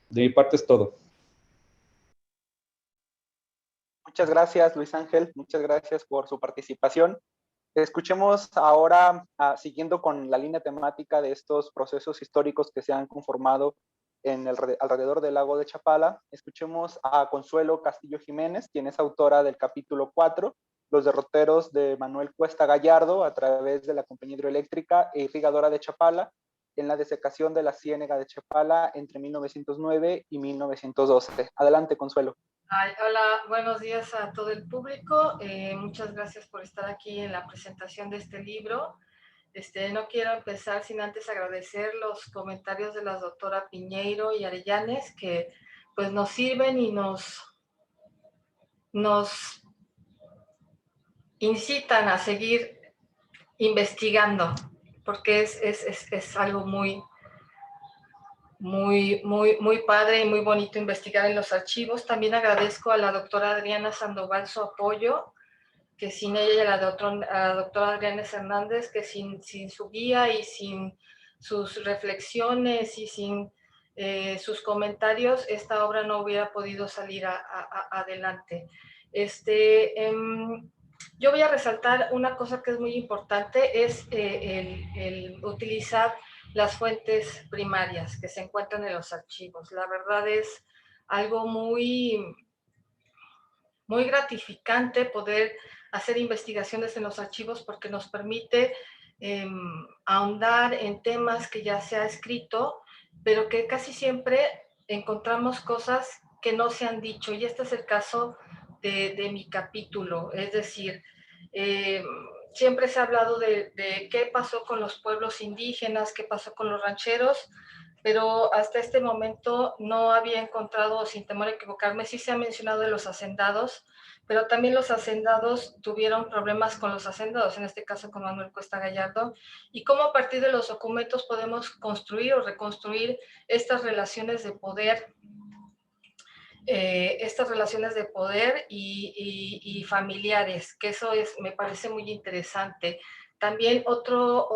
De mi parte es todo. Muchas gracias, Luis Ángel. Muchas gracias por su participación. Escuchemos ahora, siguiendo con la línea temática de estos procesos históricos que se han conformado alrededor del lago de Chapala, escuchemos a Consuelo Castillo Jiménez, quien es autora del capítulo 4, Los derroteros de Manuel Cuesta Gallardo, a través de la Compañía Hidroeléctrica e Irrigadora de Chapala, en la desecación de la ciénega de Chapala entre 1909 y 1912. Adelante, Consuelo. Hola, buenos días a todo el público. Muchas gracias por estar aquí en la presentación de este libro. No quiero empezar sin antes agradecer los comentarios de la doctora Piñeiro y Arellanes, que pues nos sirven y nos incitan a seguir investigando, porque es algo muy padre y muy bonito investigar en los archivos. También agradezco a la doctora Adriana Sandoval su apoyo, que sin ella y a la doctora Adriana Hernández, que sin su guía y sin sus reflexiones y sin sus comentarios, esta obra no hubiera podido salir adelante. Yo voy a resaltar una cosa que es muy importante, es el utilizar las fuentes primarias que se encuentran en los archivos. La verdad es algo muy gratificante poder hacer investigaciones en los archivos porque nos permite ahondar en temas que ya se ha escrito, pero que casi siempre encontramos cosas que no se han dicho. Y este es el caso de mi capítulo. Es decir, siempre se ha hablado de qué pasó con los pueblos indígenas, qué pasó con los rancheros, pero hasta este momento no había encontrado, sin temor a equivocarme, sí se ha mencionado de los hacendados, pero también los hacendados tuvieron problemas con los hacendados, en este caso con Manuel Cuesta Gallardo, y cómo a partir de los documentos podemos construir o reconstruir estas relaciones de poder, y familiares, que eso me parece muy interesante. También otro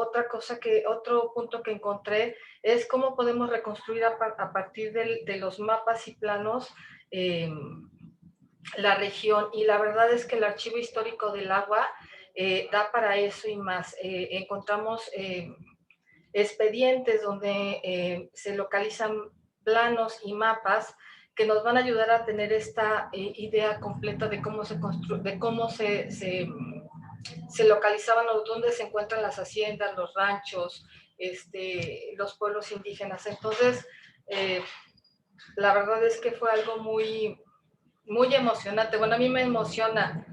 punto que encontré es cómo podemos reconstruir a partir de los mapas y planos la región. Y la verdad es que el Archivo Histórico del Agua da para eso y más. Encontramos expedientes donde se localizan planos y mapas que nos van a ayudar a tener esta idea completa de cómo se localizaban o dónde se encuentran las haciendas, los ranchos, los pueblos indígenas. Entonces, la verdad es que fue algo muy, muy emocionante. Bueno, a mí me emociona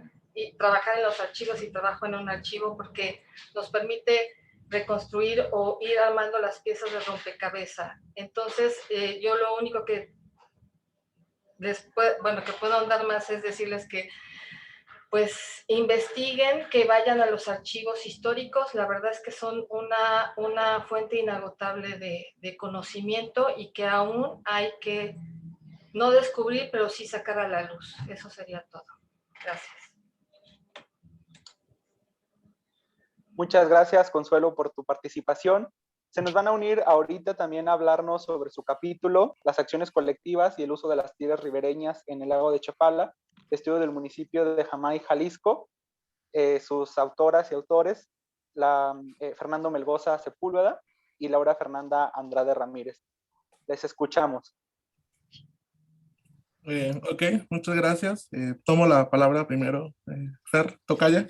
trabajar en los archivos y trabajo en un archivo porque nos permite reconstruir o ir armando las piezas de rompecabezas. Entonces, yo lo único que puedo ahondar más es decirles que pues investiguen, que vayan a los archivos históricos. La verdad es que son una fuente inagotable de conocimiento y que aún hay que no descubrir, pero sí sacar a la luz. Eso sería todo. Gracias. Muchas gracias, Consuelo, por tu participación. Se nos van a unir ahorita también a hablarnos sobre su capítulo, las acciones colectivas y el uso de las tierras ribereñas en el lago de Chapala, estudio del municipio de Jamay, Jalisco. Sus autoras y autores, Fernando Melgoza Sepúlveda y Laura Fernanda Andrade Ramírez. Les escuchamos. Ok, muchas gracias. Tomo la palabra primero. Fer, tocaya.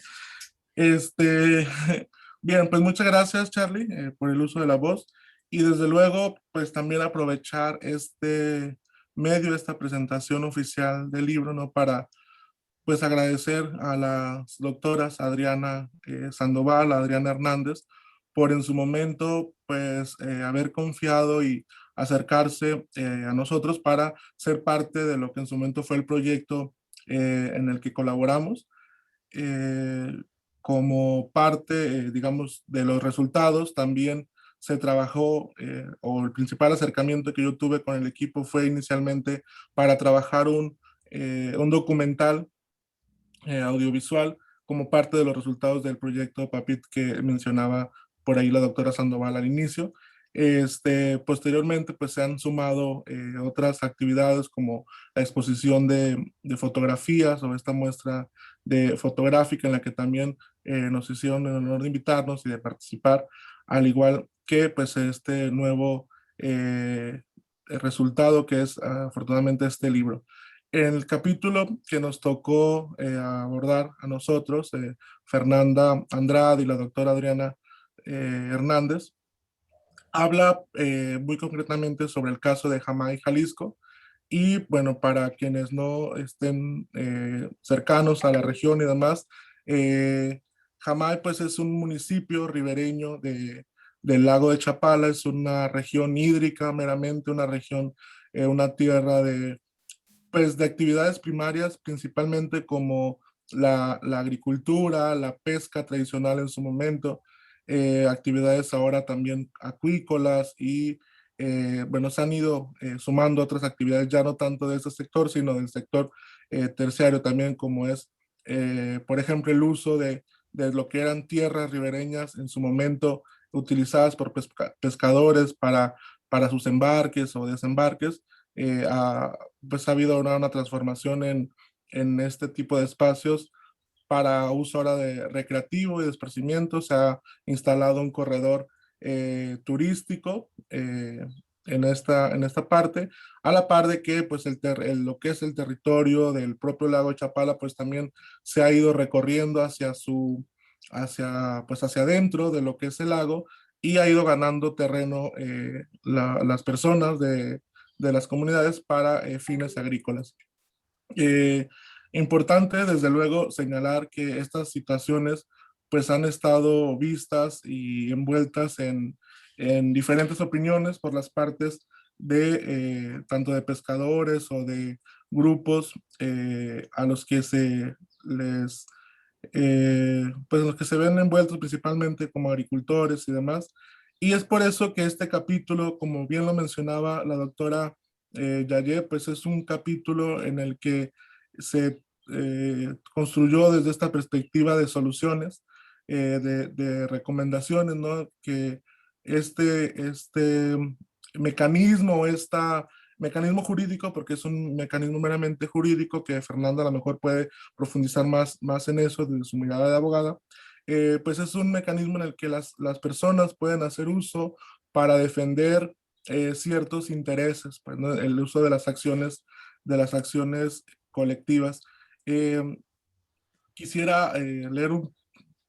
Bien, pues muchas gracias, Charlie, por el uso de la voz. Y desde luego, pues también aprovechar este medio, esta presentación oficial del libro, ¿no? Para, pues, agradecer a las doctoras Adriana Sandoval, Adriana Hernández, por en su momento, pues, haber confiado y acercarse a nosotros para ser parte de lo que en su momento fue el proyecto en el que colaboramos. Como parte, digamos, de los resultados, también se trabajó, o el principal acercamiento que yo tuve con el equipo fue inicialmente para trabajar un documental audiovisual como parte de los resultados del proyecto PAPIT que mencionaba por ahí la doctora Sandoval al inicio. Posteriormente, pues se han sumado otras actividades como la exposición de fotografías o esta muestra de fotográfica en la que también nos hicieron el honor de invitarnos y de participar, al igual que pues este nuevo resultado que es afortunadamente este libro. En el capítulo que nos tocó abordar a nosotros, Fernanda Andrade y la doctora Adriana Hernández, habla muy concretamente sobre el caso de Jamay, Jalisco. Y bueno, para quienes no estén cercanos a la región y demás, Jamay pues es un municipio ribereño del lago de Chapala, es una región hídrica meramente, una región, una tierra pues de actividades primarias, principalmente como la agricultura, la pesca tradicional en su momento, actividades ahora también acuícolas y bueno, se han ido sumando otras actividades ya no tanto de este sector, sino del sector terciario también, como es, por ejemplo, el uso de lo que eran tierras ribereñas en su momento utilizadas por pescadores para sus embarques o desembarques. Pues ha habido una transformación en este tipo de espacios para uso ahora de recreativo y de esparcimiento. Se ha instalado un corredor turístico en esta parte, a la par de que pues lo que es el territorio del propio lago de Chapala pues también se ha ido recorriendo hacia adentro de lo que es el lago, y ha ido ganando terreno las personas de las comunidades para fines agrícolas. Importante, desde luego, señalar que estas situaciones pues han estado vistas y envueltas en diferentes opiniones por las partes de tanto de pescadores o de grupos a los que pues los que se ven envueltos principalmente como agricultores y demás. Y es por eso que este capítulo, como bien lo mencionaba la doctora Yayé, pues es un capítulo en el que se construyó desde esta perspectiva de soluciones, de recomendaciones, ¿no? Que este mecanismo, mecanismo jurídico, porque es un mecanismo meramente jurídico que Fernanda a lo mejor puede profundizar más en eso desde su mirada de abogada, pues es un mecanismo en el que las personas pueden hacer uso para defender ciertos intereses, pues, ¿no? El uso de las acciones colectivas. Quisiera leer un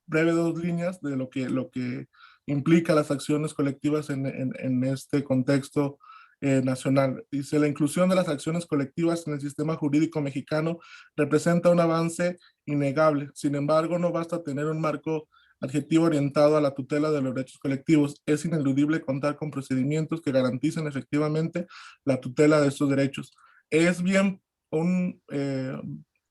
breve 2 líneas de lo que implica las acciones colectivas en este contexto nacional. Dice: la inclusión de las acciones colectivas en el sistema jurídico mexicano representa un avance innegable. Sin embargo, no basta tener un marco adjetivo orientado a la tutela de los derechos colectivos. Es ineludible contar con procedimientos que garanticen efectivamente la tutela de estos derechos. Es bien un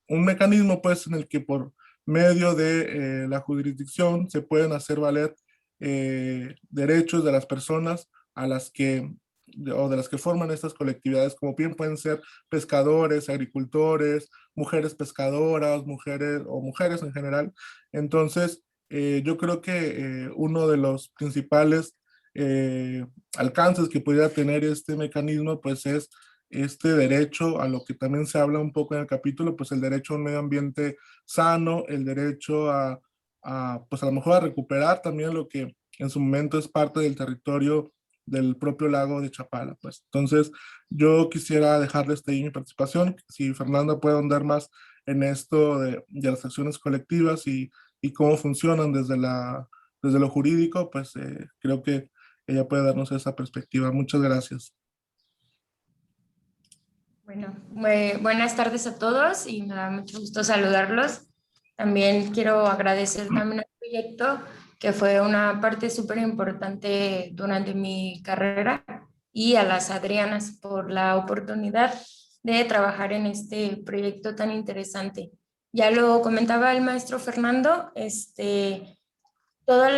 mecanismo, pues, en el que por medio de la jurisdicción se pueden hacer valer derechos de las personas a las que o de las que forman estas colectividades, como bien pueden ser pescadores, agricultores, mujeres pescadoras, mujeres en general. Entonces, yo creo que uno de los principales alcances que pudiera tener este mecanismo, pues es este derecho a lo que también se habla un poco en el capítulo, pues el derecho a un medio ambiente sano, el derecho pues a lo mejor a recuperar también lo que en su momento es parte del territorio del propio lago de Chapala, pues. Entonces, yo quisiera dejarles ahí mi participación. Si Fernanda puede ahondar más en esto de las acciones colectivas y cómo funcionan desde lo jurídico, pues creo que ella puede darnos esa perspectiva. Muchas gracias. Bueno, buenas tardes a todos y me da mucho gusto saludarlos. También quiero agradecer también al proyecto, que fue una parte súper importante durante mi carrera, y a las Adrianas por la oportunidad de trabajar en este proyecto tan interesante. Ya lo comentaba el maestro Fernando, todos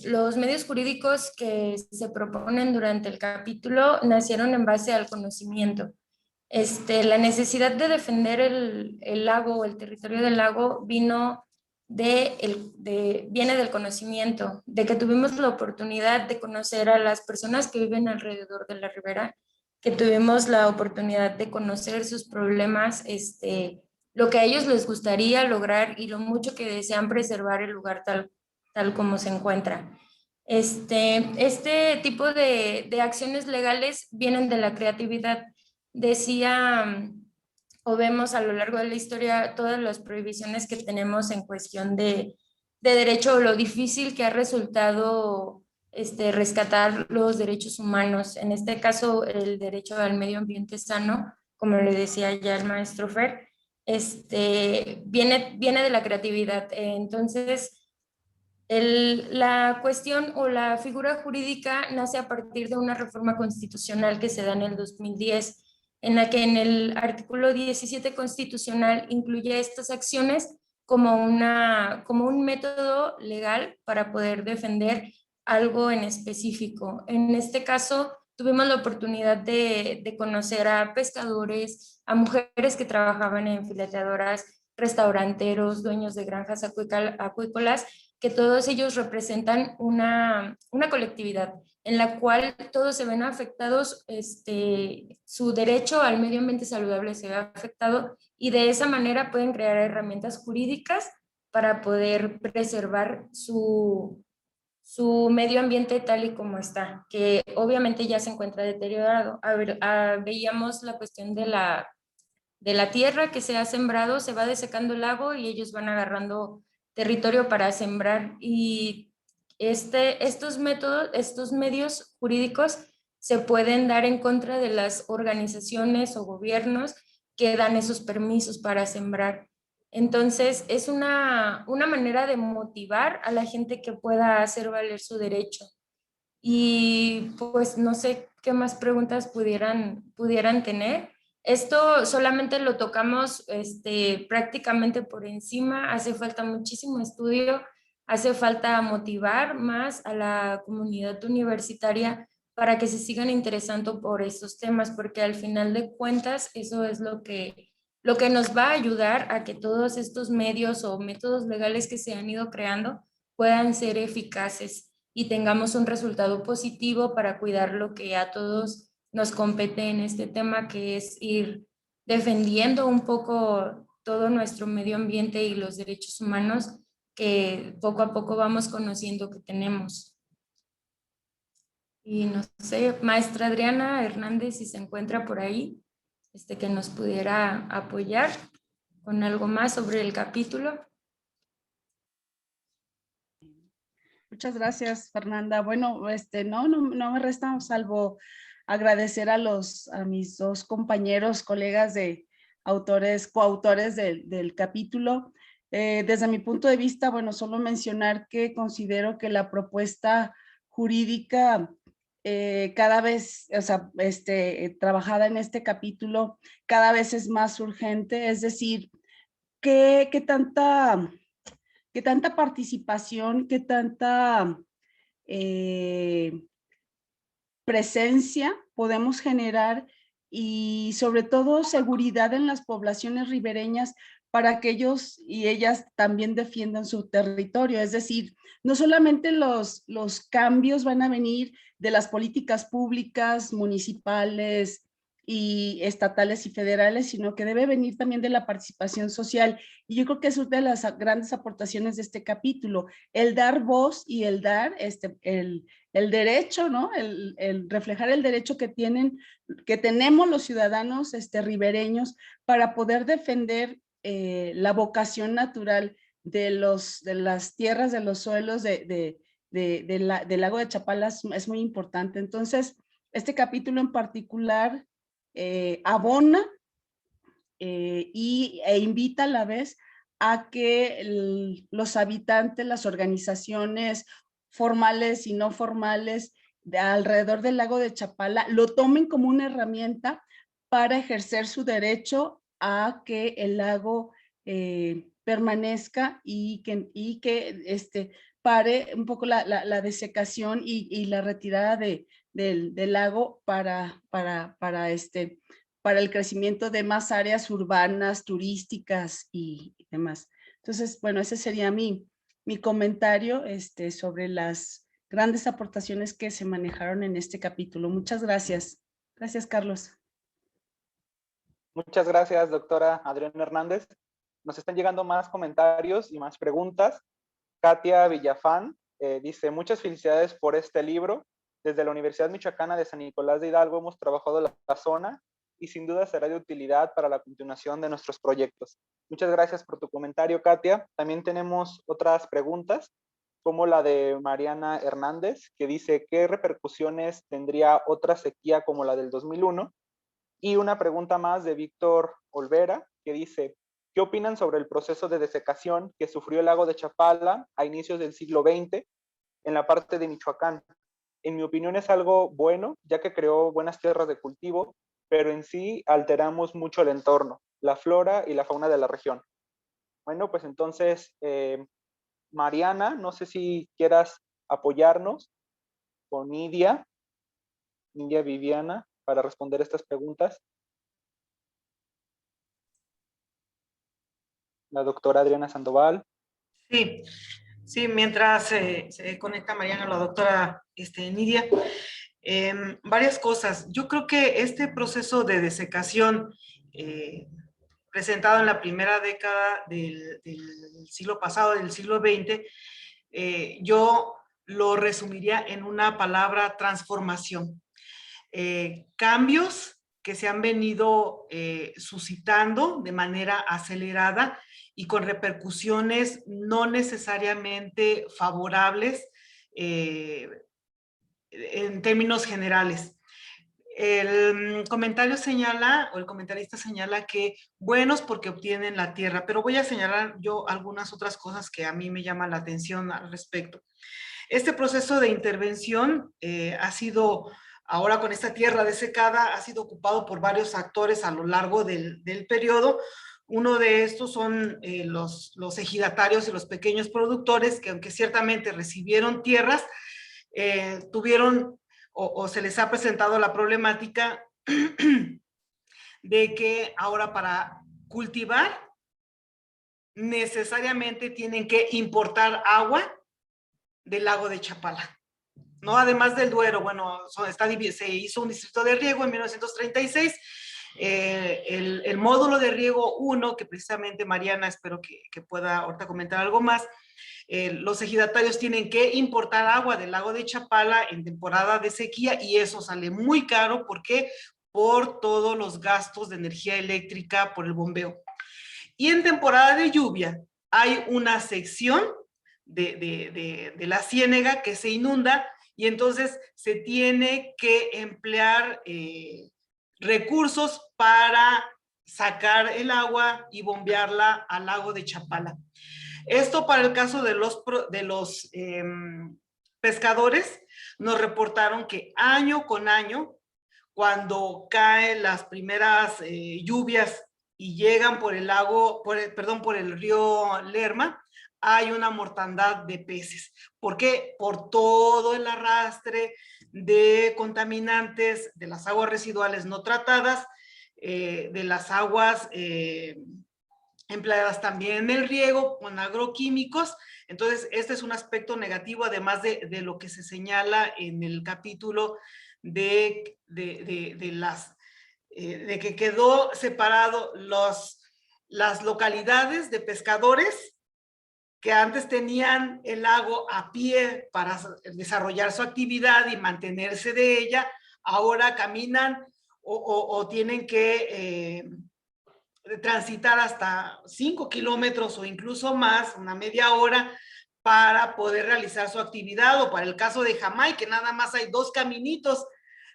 los medios jurídicos que se proponen durante el capítulo nacieron en base al conocimiento. La necesidad de defender el lago, el territorio del lago, viene del conocimiento, de que tuvimos la oportunidad de conocer a las personas que viven alrededor de la ribera, que tuvimos la oportunidad de conocer sus problemas, lo que a ellos les gustaría lograr y lo mucho que desean preservar el lugar tal como se encuentra. Este tipo de acciones legales vienen de la creatividad. Decía, o vemos a lo largo de la historia, todas las prohibiciones que tenemos en cuestión de derecho, lo difícil que ha resultado rescatar los derechos humanos. En este caso, el derecho al medio ambiente sano, como le decía ya el maestro Fer, viene de la creatividad. Entonces, la cuestión o la figura jurídica nace a partir de una reforma constitucional que se da en el 2010, en la que en el artículo 17 constitucional incluye estas acciones como un método legal para poder defender algo en específico. En este caso, tuvimos la oportunidad de conocer a pescadores, a mujeres que trabajaban en fileteadoras, restauranteros, dueños de granjas acuícolas, que todos ellos representan una colectividad en la cual todos se ven afectados, su derecho al medio ambiente saludable se ve afectado, y de esa manera pueden crear herramientas jurídicas para poder preservar su su medio ambiente tal y como está, que obviamente ya se encuentra deteriorado. Veíamos la cuestión de la tierra que se ha sembrado, se va desecando el lago y ellos van agarrando territorio para sembrar, y estos métodos, estos medios jurídicos se pueden dar en contra de las organizaciones o gobiernos que dan esos permisos para sembrar. Entonces, es una manera de motivar a la gente que pueda hacer valer su derecho. Y pues no sé qué más preguntas pudieran tener. Esto solamente lo tocamos prácticamente por encima, hace falta muchísimo estudio, hace falta motivar más a la comunidad universitaria para que se sigan interesando por estos temas, porque al final de cuentas eso es lo que nos va a ayudar a que todos estos medios o métodos legales que se han ido creando puedan ser eficaces y tengamos un resultado positivo para cuidar lo que a todos nos compete en este tema, que es ir defendiendo un poco todo nuestro medio ambiente y los derechos humanos que poco a poco vamos conociendo que tenemos. Y no sé, maestra Adriana Hernández, si se encuentra por ahí, que nos pudiera apoyar con algo más sobre el capítulo. Muchas gracias, Fernanda. Bueno, no me resta salvo agradecer a mis dos compañeros, colegas de coautores del capítulo. Desde mi punto de vista, bueno, solo mencionar que considero que la propuesta jurídica cada vez, trabajada en este capítulo, cada vez es más urgente. Es decir, ¿qué tanta participación, qué tanta presencia podemos generar, y sobre todo seguridad en las poblaciones ribereñas para que ellos y ellas también defiendan su territorio? Es decir, no solamente los cambios van a venir de las políticas públicas, municipales y estatales y federales, sino que debe venir también de la participación social. Y yo creo que es una de las grandes aportaciones de este capítulo, el dar voz y el dar el derecho, ¿no? El reflejar el derecho que tenemos los ciudadanos ribereños para poder defender la vocación natural de las tierras, de los suelos del lago de Chapala. Es muy importante. Entonces, este capítulo en particular abona e invita a la vez a que los habitantes, las organizaciones formales y no formales alrededor del lago de Chapala lo tomen como una herramienta para ejercer su derecho a que el lago permanezca y que pare un poco la desecación y la retirada del lago para el crecimiento de más áreas urbanas, turísticas y demás. Entonces, bueno, ese sería mi comentario sobre las grandes aportaciones que se manejaron en este capítulo. Muchas gracias. Gracias, Carlos. Muchas gracias, doctora Adriana Hernández. Nos están llegando más comentarios y más preguntas. Katia Villafán dice: muchas felicidades por este libro. Desde la Universidad Michoacana de San Nicolás de Hidalgo hemos trabajado la zona y sin duda será de utilidad para la continuación de nuestros proyectos. Muchas gracias por tu comentario, Katia. También tenemos otras preguntas, como la de Mariana Hernández, que dice: ¿qué repercusiones tendría otra sequía como la del 2001? Y una pregunta más de Víctor Olvera, que dice: ¿qué opinan sobre el proceso de desecación que sufrió el lago de Chapala a inicios del siglo XX en la parte de Michoacán? En mi opinión es algo bueno, ya que creó buenas tierras de cultivo, pero en sí alteramos mucho el entorno, la flora y la fauna de la región. Bueno, pues entonces, Mariana, no sé si quieras apoyarnos con Nidia Viviana, para responder estas preguntas. La doctora Adriana Sandoval. Sí, mientras se conecta Mariana, la doctora Nidia, varias cosas. Yo creo que este proceso de desecación presentado en la primera década del siglo pasado, del siglo XX, yo lo resumiría en una palabra: transformación. Cambios que se han venido suscitando de manera acelerada y con repercusiones no necesariamente favorables en términos generales. El comentario señala, o el comentarista señala que buenos porque obtienen la tierra, pero voy a señalar yo algunas otras cosas que a mí me llaman la atención al respecto. Este proceso de intervención ha sido, ahora con esta tierra desecada, ha sido ocupado por varios actores a lo largo del periodo. Uno de estos son los ejidatarios y los pequeños productores, que aunque ciertamente recibieron tierras, tuvieron o se les ha presentado la problemática de que ahora para cultivar necesariamente tienen que importar agua del lago de Chapala, ¿no? Además del Duero, bueno, se hizo un distrito de riego en 1936, el módulo de riego 1, que precisamente Mariana espero que pueda ahorita comentar algo más. Los ejidatarios tienen que importar agua del lago de Chapala en temporada de sequía y eso sale muy caro. ¿Por qué? Por todos los gastos de energía eléctrica por el bombeo. Y en temporada de lluvia hay una sección de la ciénega que se inunda y entonces se tiene que emplear recursos para sacar el agua y bombearla al lago de Chapala. Esto para el caso de los pescadores, nos reportaron que año con año, cuando caen las primeras lluvias y llegan por el lago, por el río Lerma, hay una mortandad de peces. ¿Por qué? Por todo el arrastre de contaminantes, de las aguas residuales no tratadas, de las aguas empleadas también en el riego con agroquímicos. Entonces, este es un aspecto negativo, además de lo que se señala en el capítulo de que quedó separado las localidades de pescadores que antes tenían el lago a pie para desarrollar su actividad y mantenerse de ella, ahora caminan o tienen que transitar hasta 5 kilómetros o incluso más, una media hora, para poder realizar su actividad. O para el caso de Jamay, que nada más hay 2 caminitos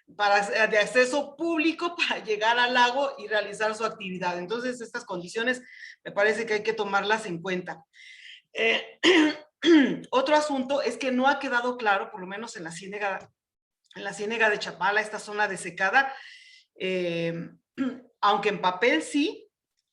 de acceso público para llegar al lago y realizar su actividad. Entonces, estas condiciones me parece que hay que tomarlas en cuenta. Otro asunto es que no ha quedado claro, por lo menos en la ciénega de Chapala, esta zona desecada, aunque en papel sí,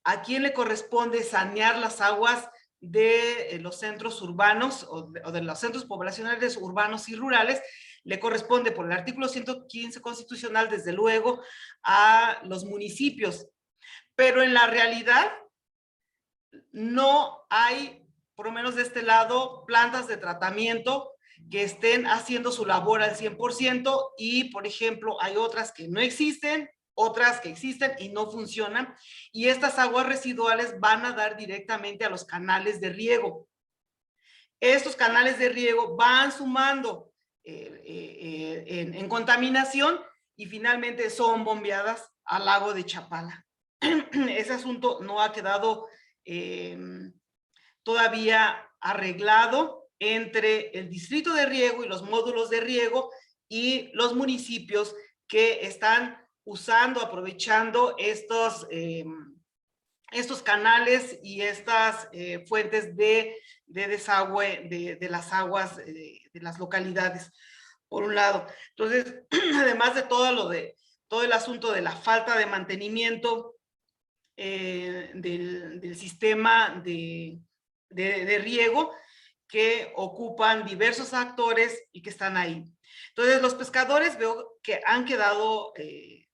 ¿a quién le corresponde sanear las aguas de los centros urbanos o de los centros poblacionales urbanos y rurales? Le corresponde por el artículo 115 constitucional, desde luego, a los municipios. Pero en la realidad no hay, por lo menos de este lado, plantas de tratamiento que estén haciendo su labor al 100% y, por ejemplo, hay otras que no existen, otras que existen y no funcionan, y estas aguas residuales van a dar directamente a los canales de riego. Estos canales de riego van sumando en contaminación y finalmente son bombeadas al lago de Chapala. Ese asunto no ha quedado todavía arreglado entre el distrito de riego y los módulos de riego y los municipios que están usando, aprovechando estos canales y estas fuentes de desagüe de las aguas de las localidades, por un lado. Entonces, además de todo el asunto de la falta de mantenimiento del sistema de riego, que ocupan diversos actores y que están ahí. Entonces, los pescadores veo que han quedado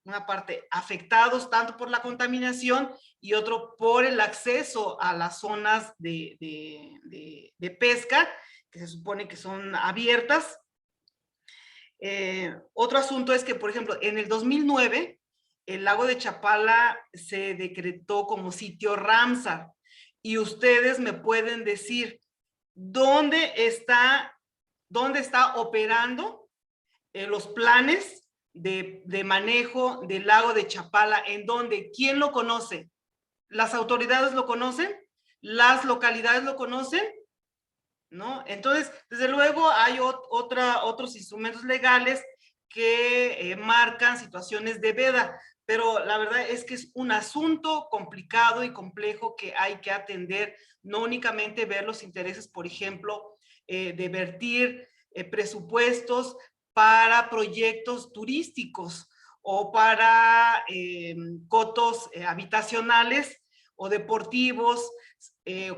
una parte afectados tanto por la contaminación y otro por el acceso a las zonas de pesca, que se supone que son abiertas. Otro asunto es que, por ejemplo, en el 2009, el lago de Chapala se decretó como sitio Ramsar, y ustedes me pueden decir dónde está dónde está operando los planes de manejo del lago de Chapala, en dónde, quién lo conoce, las autoridades lo conocen, las localidades lo conocen, ¿no? Entonces, desde luego hay otros instrumentos legales que marcan situaciones de veda, pero la verdad es que es un asunto complicado y complejo que hay que atender, no únicamente ver los intereses, por ejemplo, de vertir presupuestos para proyectos turísticos o para cotos habitacionales o deportivos,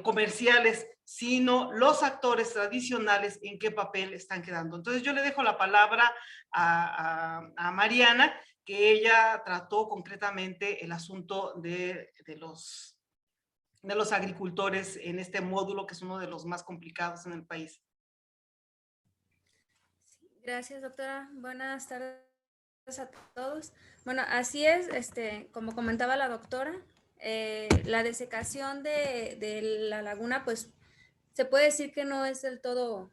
comerciales, sino los actores tradicionales en qué papel están quedando. Entonces yo le dejo la palabra a Mariana, que ella trató concretamente el asunto de los agricultores en este módulo, que es uno de los más complicados en el país. Gracias, doctora. Buenas tardes a todos. Bueno, así es, como comentaba la doctora, la desecación de la laguna, pues se puede decir que no es del todo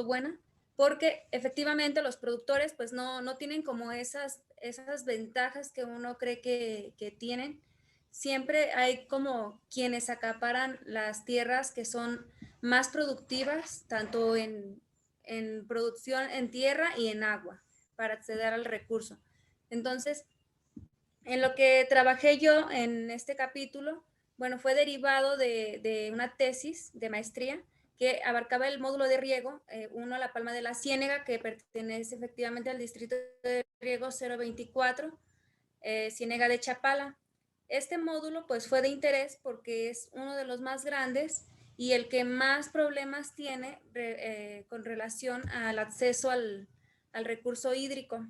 buena, porque efectivamente los productores pues no tienen como esas ventajas que uno cree que tienen. Siempre hay como quienes acaparan las tierras que son más productivas, tanto en producción en tierra y en agua, para acceder al recurso. Entonces, en lo que trabajé yo en este capítulo, bueno, fue derivado de una tesis de maestría que abarcaba el módulo de riego, uno a la Palma de la Ciénega, que pertenece efectivamente al distrito de riego 024, Ciénega de Chapala. Este módulo pues fue de interés porque es uno de los más grandes y el que más problemas tiene con relación al acceso al recurso hídrico.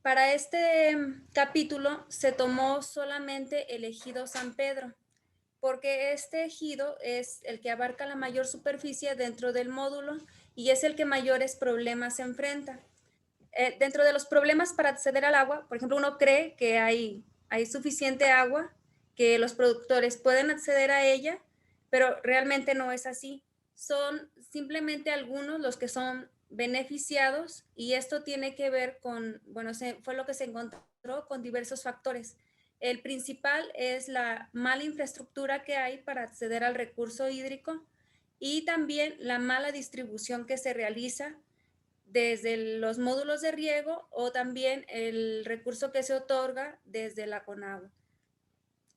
Para este capítulo se tomó solamente el ejido San Pedro, porque este ejido es el que abarca la mayor superficie dentro del módulo y es el que mayores problemas se enfrenta. Dentro de los problemas para acceder al agua, por ejemplo, uno cree que hay suficiente agua, que los productores pueden acceder a ella, pero realmente no es así. Son simplemente algunos los que son beneficiados y esto tiene que ver con, bueno, fue lo que se encontró con diversos factores. El principal es la mala infraestructura que hay para acceder al recurso hídrico y también la mala distribución que se realiza desde los módulos de riego o también el recurso que se otorga desde la CONAGUA.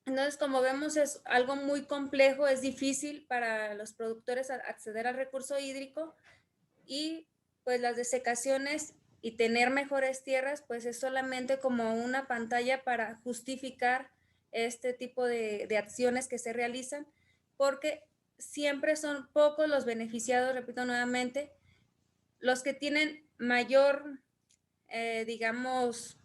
Entonces, como vemos, es algo muy complejo, es difícil para los productores acceder al recurso hídrico y pues las desecaciones y tener mejores tierras, pues es solamente como una pantalla para justificar este tipo de acciones que se realizan, porque siempre son pocos los beneficiados, repito nuevamente, los que tienen mayor, digamos,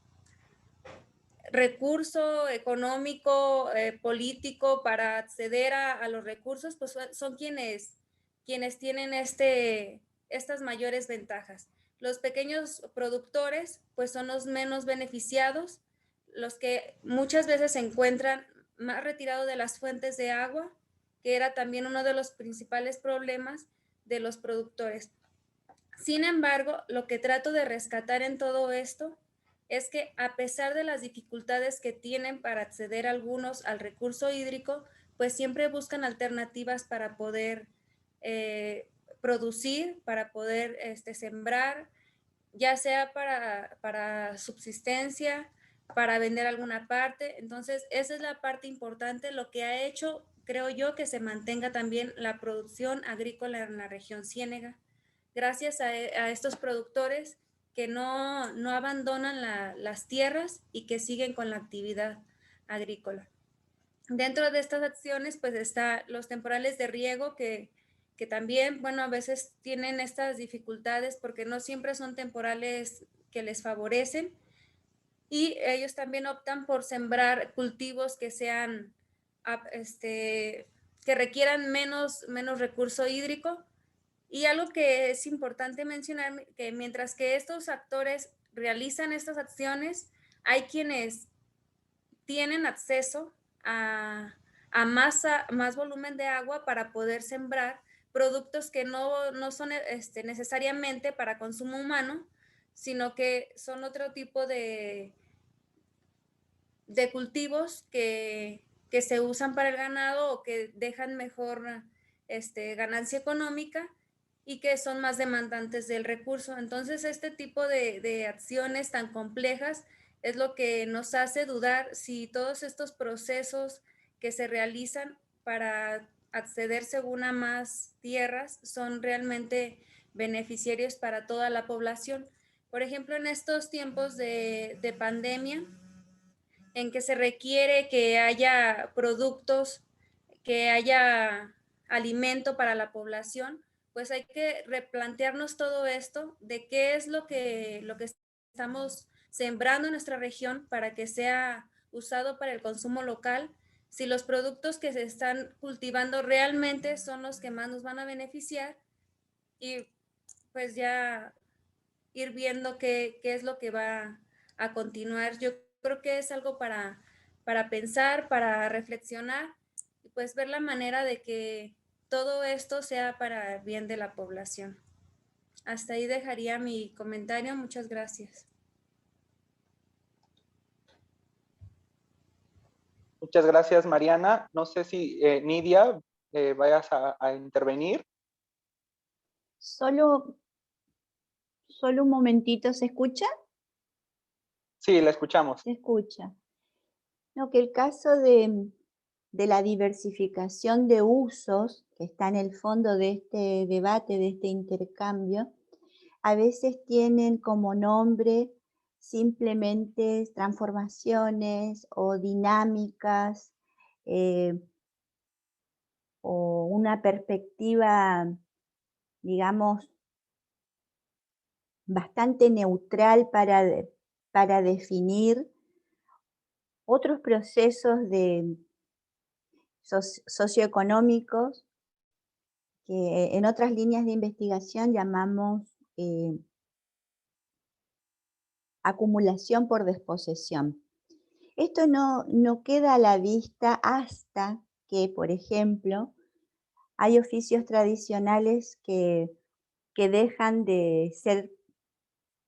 recurso económico, político para acceder a los recursos, pues son quienes tienen estas mayores ventajas. Los pequeños productores, pues son los menos beneficiados, los que muchas veces se encuentran más retirados de las fuentes de agua, que era también uno de los principales problemas de los productores. Sin embargo, lo que trato de rescatar en todo esto es que a pesar de las dificultades que tienen para acceder algunos al recurso hídrico, pues siempre buscan alternativas para poder producir, para poder sembrar, ya sea para subsistencia, para vender alguna parte. Entonces, esa es la parte importante, lo que ha hecho, creo yo, que se mantenga también la producción agrícola en la región Ciénega. Gracias a estos productores que no abandonan las tierras y que siguen con la actividad agrícola. Dentro de estas acciones, pues está los temporales de riego que también, bueno, a veces tienen estas dificultades porque no siempre son temporales que les favorecen y ellos también optan por sembrar cultivos que sean, que requieran menos recurso hídrico. Y algo que es importante mencionar, que mientras que estos actores realizan estas acciones, hay quienes tienen acceso a más volumen de agua para poder sembrar, productos que no son necesariamente para consumo humano, sino que son otro tipo de cultivos que se usan para el ganado o que dejan mejor ganancia económica y que son más demandantes del recurso. Entonces, este tipo de acciones tan complejas es lo que nos hace dudar si todos estos procesos que se realizan para acceder según a más tierras son realmente beneficiarios para toda la población. Por ejemplo, en estos tiempos de pandemia, en que se requiere que haya productos, que haya alimento para la población, pues hay que replantearnos todo esto de qué es lo que estamos sembrando en nuestra región para que sea usado para el consumo local, si los productos que se están cultivando realmente son los que más nos van a beneficiar y pues ya ir viendo qué es lo que va a continuar. Yo creo que es algo para pensar, para reflexionar y pues ver la manera de que todo esto sea para el bien de la población. Hasta ahí dejaría mi comentario. Muchas gracias. Muchas gracias, Mariana. No sé si Nidia vayas a intervenir. Solo un momentito, ¿se escucha? Sí, la escuchamos. Se escucha. No, que el caso de la diversificación de usos que está en el fondo de este debate, de este intercambio, a veces tienen como nombre simplemente transformaciones o dinámicas o una perspectiva, digamos, bastante neutral para definir otros procesos socioeconómicos que en otras líneas de investigación llamamos acumulación por desposesión. Esto no queda a la vista hasta que, por ejemplo, hay oficios tradicionales que dejan de ser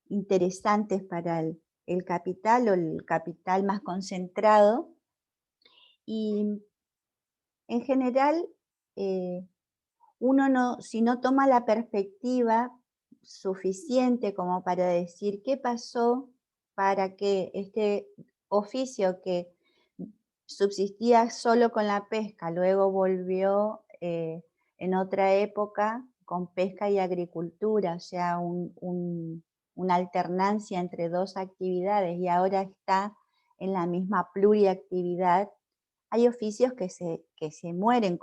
interesantes para el capital o el capital más concentrado. Y en general, uno si no toma la perspectiva suficiente como para decir qué pasó para que este oficio que subsistía solo con la pesca, luego volvió en otra época con pesca y agricultura, o sea, una alternancia entre dos actividades y ahora está en la misma pluriactividad. Hay oficios que se mueren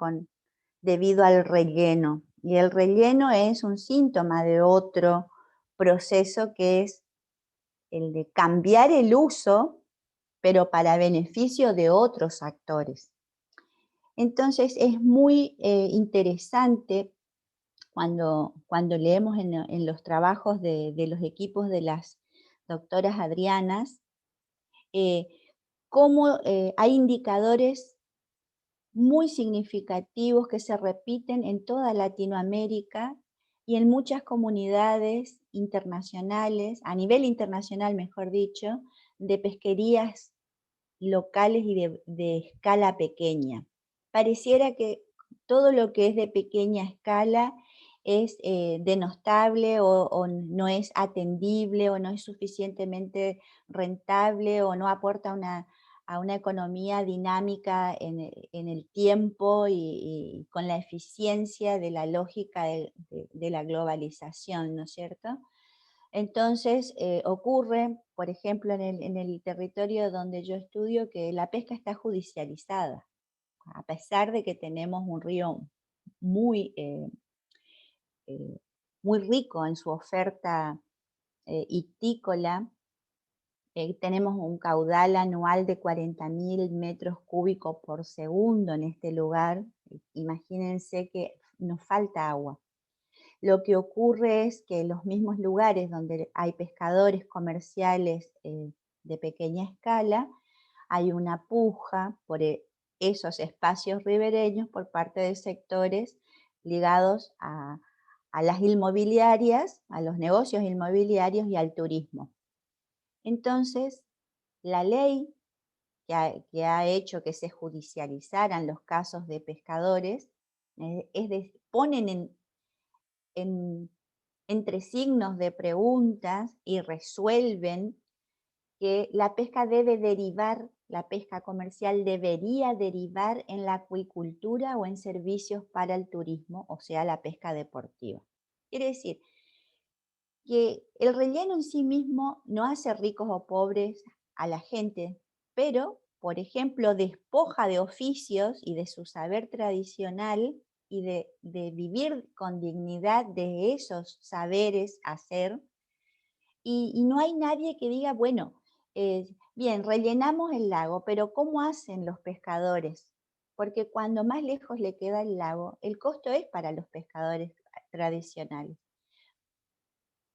debido al relleno, y el relleno es un síntoma de otro proceso que es el de cambiar el uso, pero para beneficio de otros actores. Entonces es muy interesante cuando leemos en los trabajos de los equipos de las doctoras Adrianas, cómo hay indicadores muy significativos que se repiten en toda Latinoamérica y en muchas comunidades internacionales, a nivel internacional mejor dicho, de pesquerías locales y de escala pequeña. Pareciera que todo lo que es de pequeña escala es denostable o no es atendible o no es suficientemente rentable o no aporta a una economía dinámica en el tiempo y con la eficiencia de la lógica de la globalización, ¿no es cierto? Entonces ocurre, por ejemplo, en el territorio donde yo estudio, que la pesca está judicializada, a pesar de que tenemos un río muy, muy rico en su oferta ictícola. Tenemos un caudal anual de 40.000 metros cúbicos por segundo en este lugar. Imagínense que nos falta agua. Lo que ocurre es que en los mismos lugares donde hay pescadores comerciales de pequeña escala, hay una puja por esos espacios ribereños por parte de sectores ligados a las inmobiliarias, a los negocios inmobiliarios y al turismo. Entonces, la ley que ha hecho que se judicializaran los casos de pescadores, ponen entre signos de preguntas y resuelven que la pesca debe derivar, la pesca comercial debería derivar en la acuicultura o en servicios para el turismo, o sea, la pesca deportiva. Quiere decir que el relleno en sí mismo no hace ricos o pobres a la gente, pero, por ejemplo, despoja de oficios y de su saber tradicional y de vivir con dignidad de esos saberes hacer, y no hay nadie que diga, bueno, bien, rellenamos el lago, pero ¿cómo hacen los pescadores? Porque cuando más lejos le queda el lago, el costo es para los pescadores tradicionales.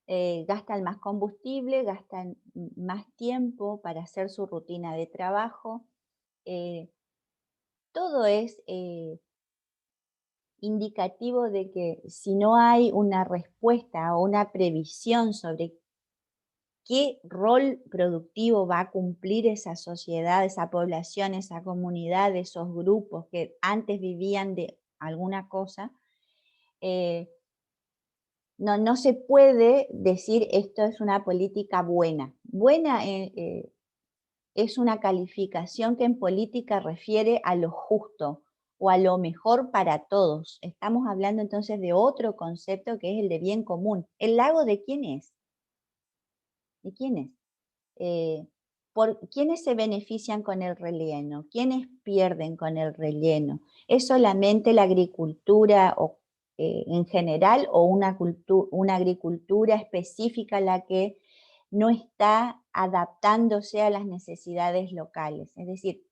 Gastan más combustible, gastan más tiempo para hacer su rutina de trabajo. Todo es indicativo de que si no hay una respuesta o una previsión sobre qué rol productivo va a cumplir esa sociedad, esa población, esa comunidad, esos grupos que antes vivían de alguna cosa, no se puede decir esto es una política buena. Buena es una calificación que en política refiere a lo justo o a lo mejor para todos. Estamos hablando entonces de otro concepto que es el de bien común. ¿El lago de quién es? ¿De quién es? ¿Quiénes se benefician con el relleno? ¿Quiénes pierden con el relleno? ¿Es solamente la agricultura en general o una agricultura específica la que no está adaptándose a las necesidades locales? Es decir,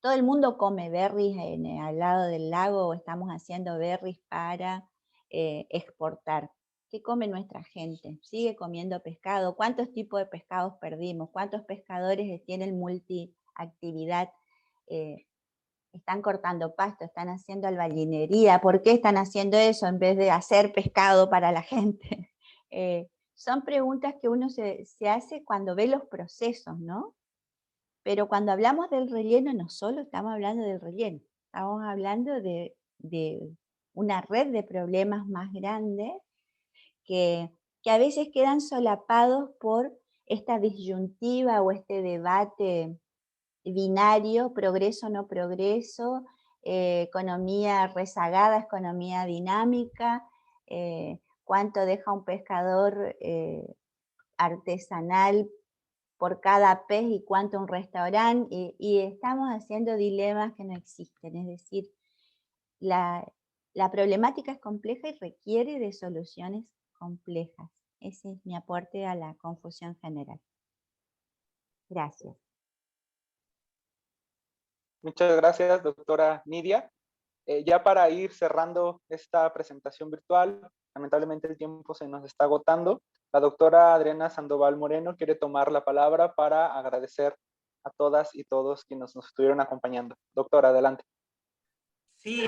todo el mundo come berries al lado del lago o estamos haciendo berries para exportar. ¿Qué come nuestra gente? ¿Sigue comiendo pescado? ¿Cuántos tipos de pescados perdimos? ¿Cuántos pescadores tienen multiactividad? Están cortando pasto, están haciendo albañilería. ¿Por qué están haciendo eso en vez de hacer pescado para la gente? Son preguntas que uno se hace cuando ve los procesos, ¿no? Pero cuando hablamos del relleno, no solo estamos hablando del relleno, estamos hablando de una red de problemas más grandes que a veces quedan solapados por esta disyuntiva o este debate binario, progreso o no progreso, economía rezagada, economía dinámica, cuánto deja un pescador artesanal por cada pez y cuánto un restaurante, y estamos haciendo dilemas que no existen. Es decir, la problemática es compleja y requiere de soluciones complejas. Ese es mi aporte a la confusión general. Gracias. Muchas gracias, doctora Nidia. Ya para ir cerrando esta presentación virtual, lamentablemente el tiempo se nos está agotando. La doctora Adriana Sandoval Moreno quiere tomar la palabra para agradecer a todas y todos quienes nos estuvieron acompañando. Doctora, adelante. Sí,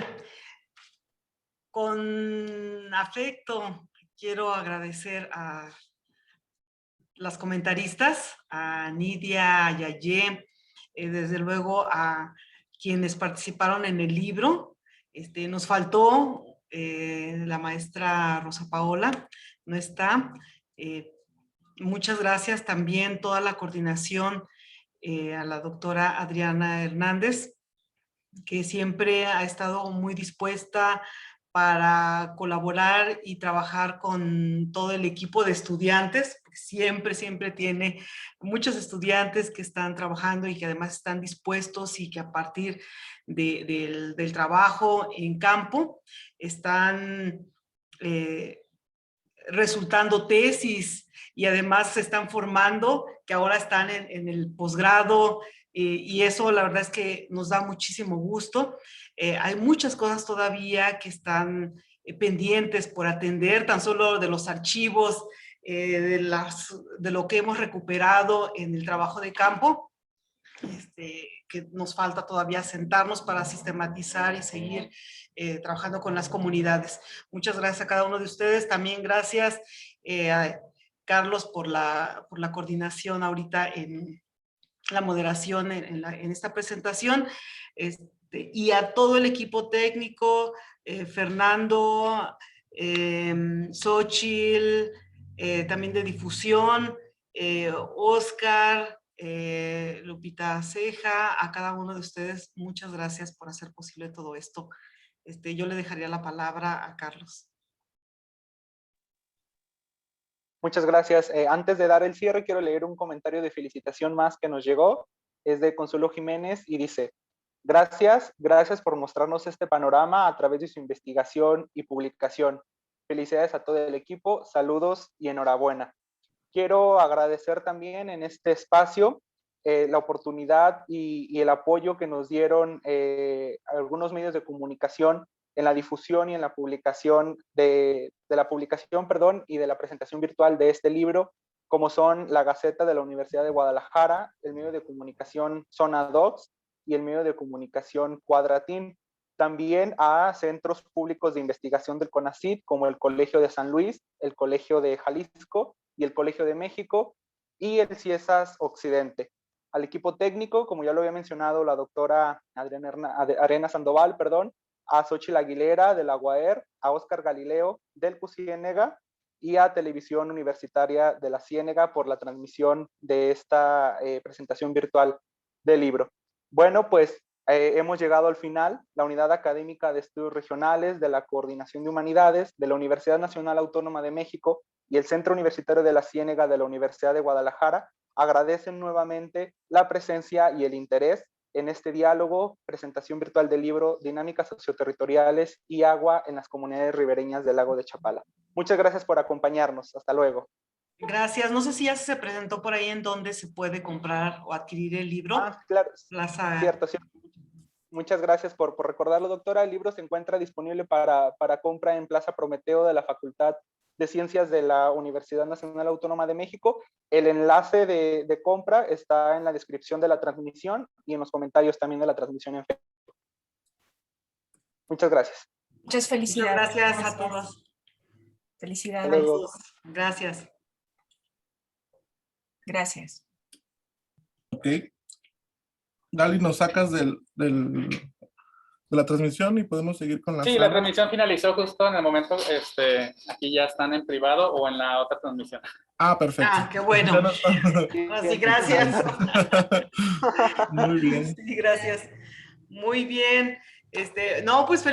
con afecto quiero agradecer a las comentaristas, a Nidia, a Yayé, desde luego a quienes participaron en el libro. Nos faltó la maestra Rosa Paola, no está. Muchas gracias también toda la coordinación a la doctora Adriana Hernández, que siempre ha estado muy dispuesta para colaborar y trabajar con todo el equipo de estudiantes. Siempre tiene muchos estudiantes que están trabajando y que además están dispuestos y que a partir del trabajo en campo están resultando tesis y además se están formando, que ahora están en el posgrado, y eso la verdad es que nos da muchísimo gusto. Hay muchas cosas todavía que están pendientes por atender, tan solo de los archivos, de lo que hemos recuperado en el trabajo de campo. que nos falta todavía sentarnos para sistematizar y seguir trabajando con las comunidades. Muchas gracias a cada uno de ustedes. También gracias a Carlos por la coordinación ahorita en la moderación en esta presentación, y a todo el equipo técnico, Fernando, Xochitl, también de difusión, Oscar, Lupita Ceja, a cada uno de ustedes, muchas gracias por hacer posible todo esto. Yo le dejaría la palabra a Carlos. Muchas gracias. Antes de dar el cierre, quiero leer un comentario de felicitación más que nos llegó. Es de Consuelo Jiménez y dice: gracias por mostrarnos este panorama a través de su investigación y publicación. Felicidades a todo el equipo, saludos y enhorabuena. Quiero agradecer también en este espacio la oportunidad y el apoyo que nos dieron algunos medios de comunicación en la difusión y en la publicación de la publicación y de la presentación virtual de este libro, como son la Gaceta de la Universidad de Guadalajara, el medio de comunicación Zona Docs y el medio de comunicación Cuadratín. También a centros públicos de investigación del CONACYT, como el Colegio de San Luis, el Colegio de Jalisco y el Colegio de México, y el CIESAS Occidente. Al equipo técnico, como ya lo había mencionado la doctora Adriana Sandoval, a Xochitl Aguilera de la UAER, a Óscar Galileo del CUCIénega y a Televisión Universitaria de la Ciénega por la transmisión de esta presentación virtual del libro. Bueno, pues hemos llegado al final. La Unidad Académica de Estudios Regionales de la Coordinación de Humanidades de la Universidad Nacional Autónoma de México y el Centro Universitario de la Ciénega de la Universidad de Guadalajara agradecen nuevamente la presencia y el interés en este diálogo, presentación virtual del libro Dinámicas Socioterritoriales y Agua en las Comunidades Ribereñas del Lago de Chapala. Muchas gracias por acompañarnos. Hasta luego. Gracias. No sé si ya se presentó por ahí en dónde se puede comprar o adquirir el libro. Claro. Plaza... Cierto. Muchas gracias por recordarlo, doctora. El libro se encuentra disponible para compra en Plaza Prometeo de la Facultad de Ciencias de la Universidad Nacional Autónoma de México. El enlace de compra está en la descripción de la transmisión y en los comentarios también de la transmisión en Facebook. Muchas gracias. Muchas felicidades. Muchas gracias a todos. Felicidades. Gracias. Gracias. Ok. Dali, nos sacas de la transmisión y podemos seguir con la Sí, la transmisión finalizó justo en el momento, aquí ya están en privado o en la otra transmisión. Perfecto. Qué bueno. Sí, gracias. Muy bien. Sí, gracias. Muy bien. No, pues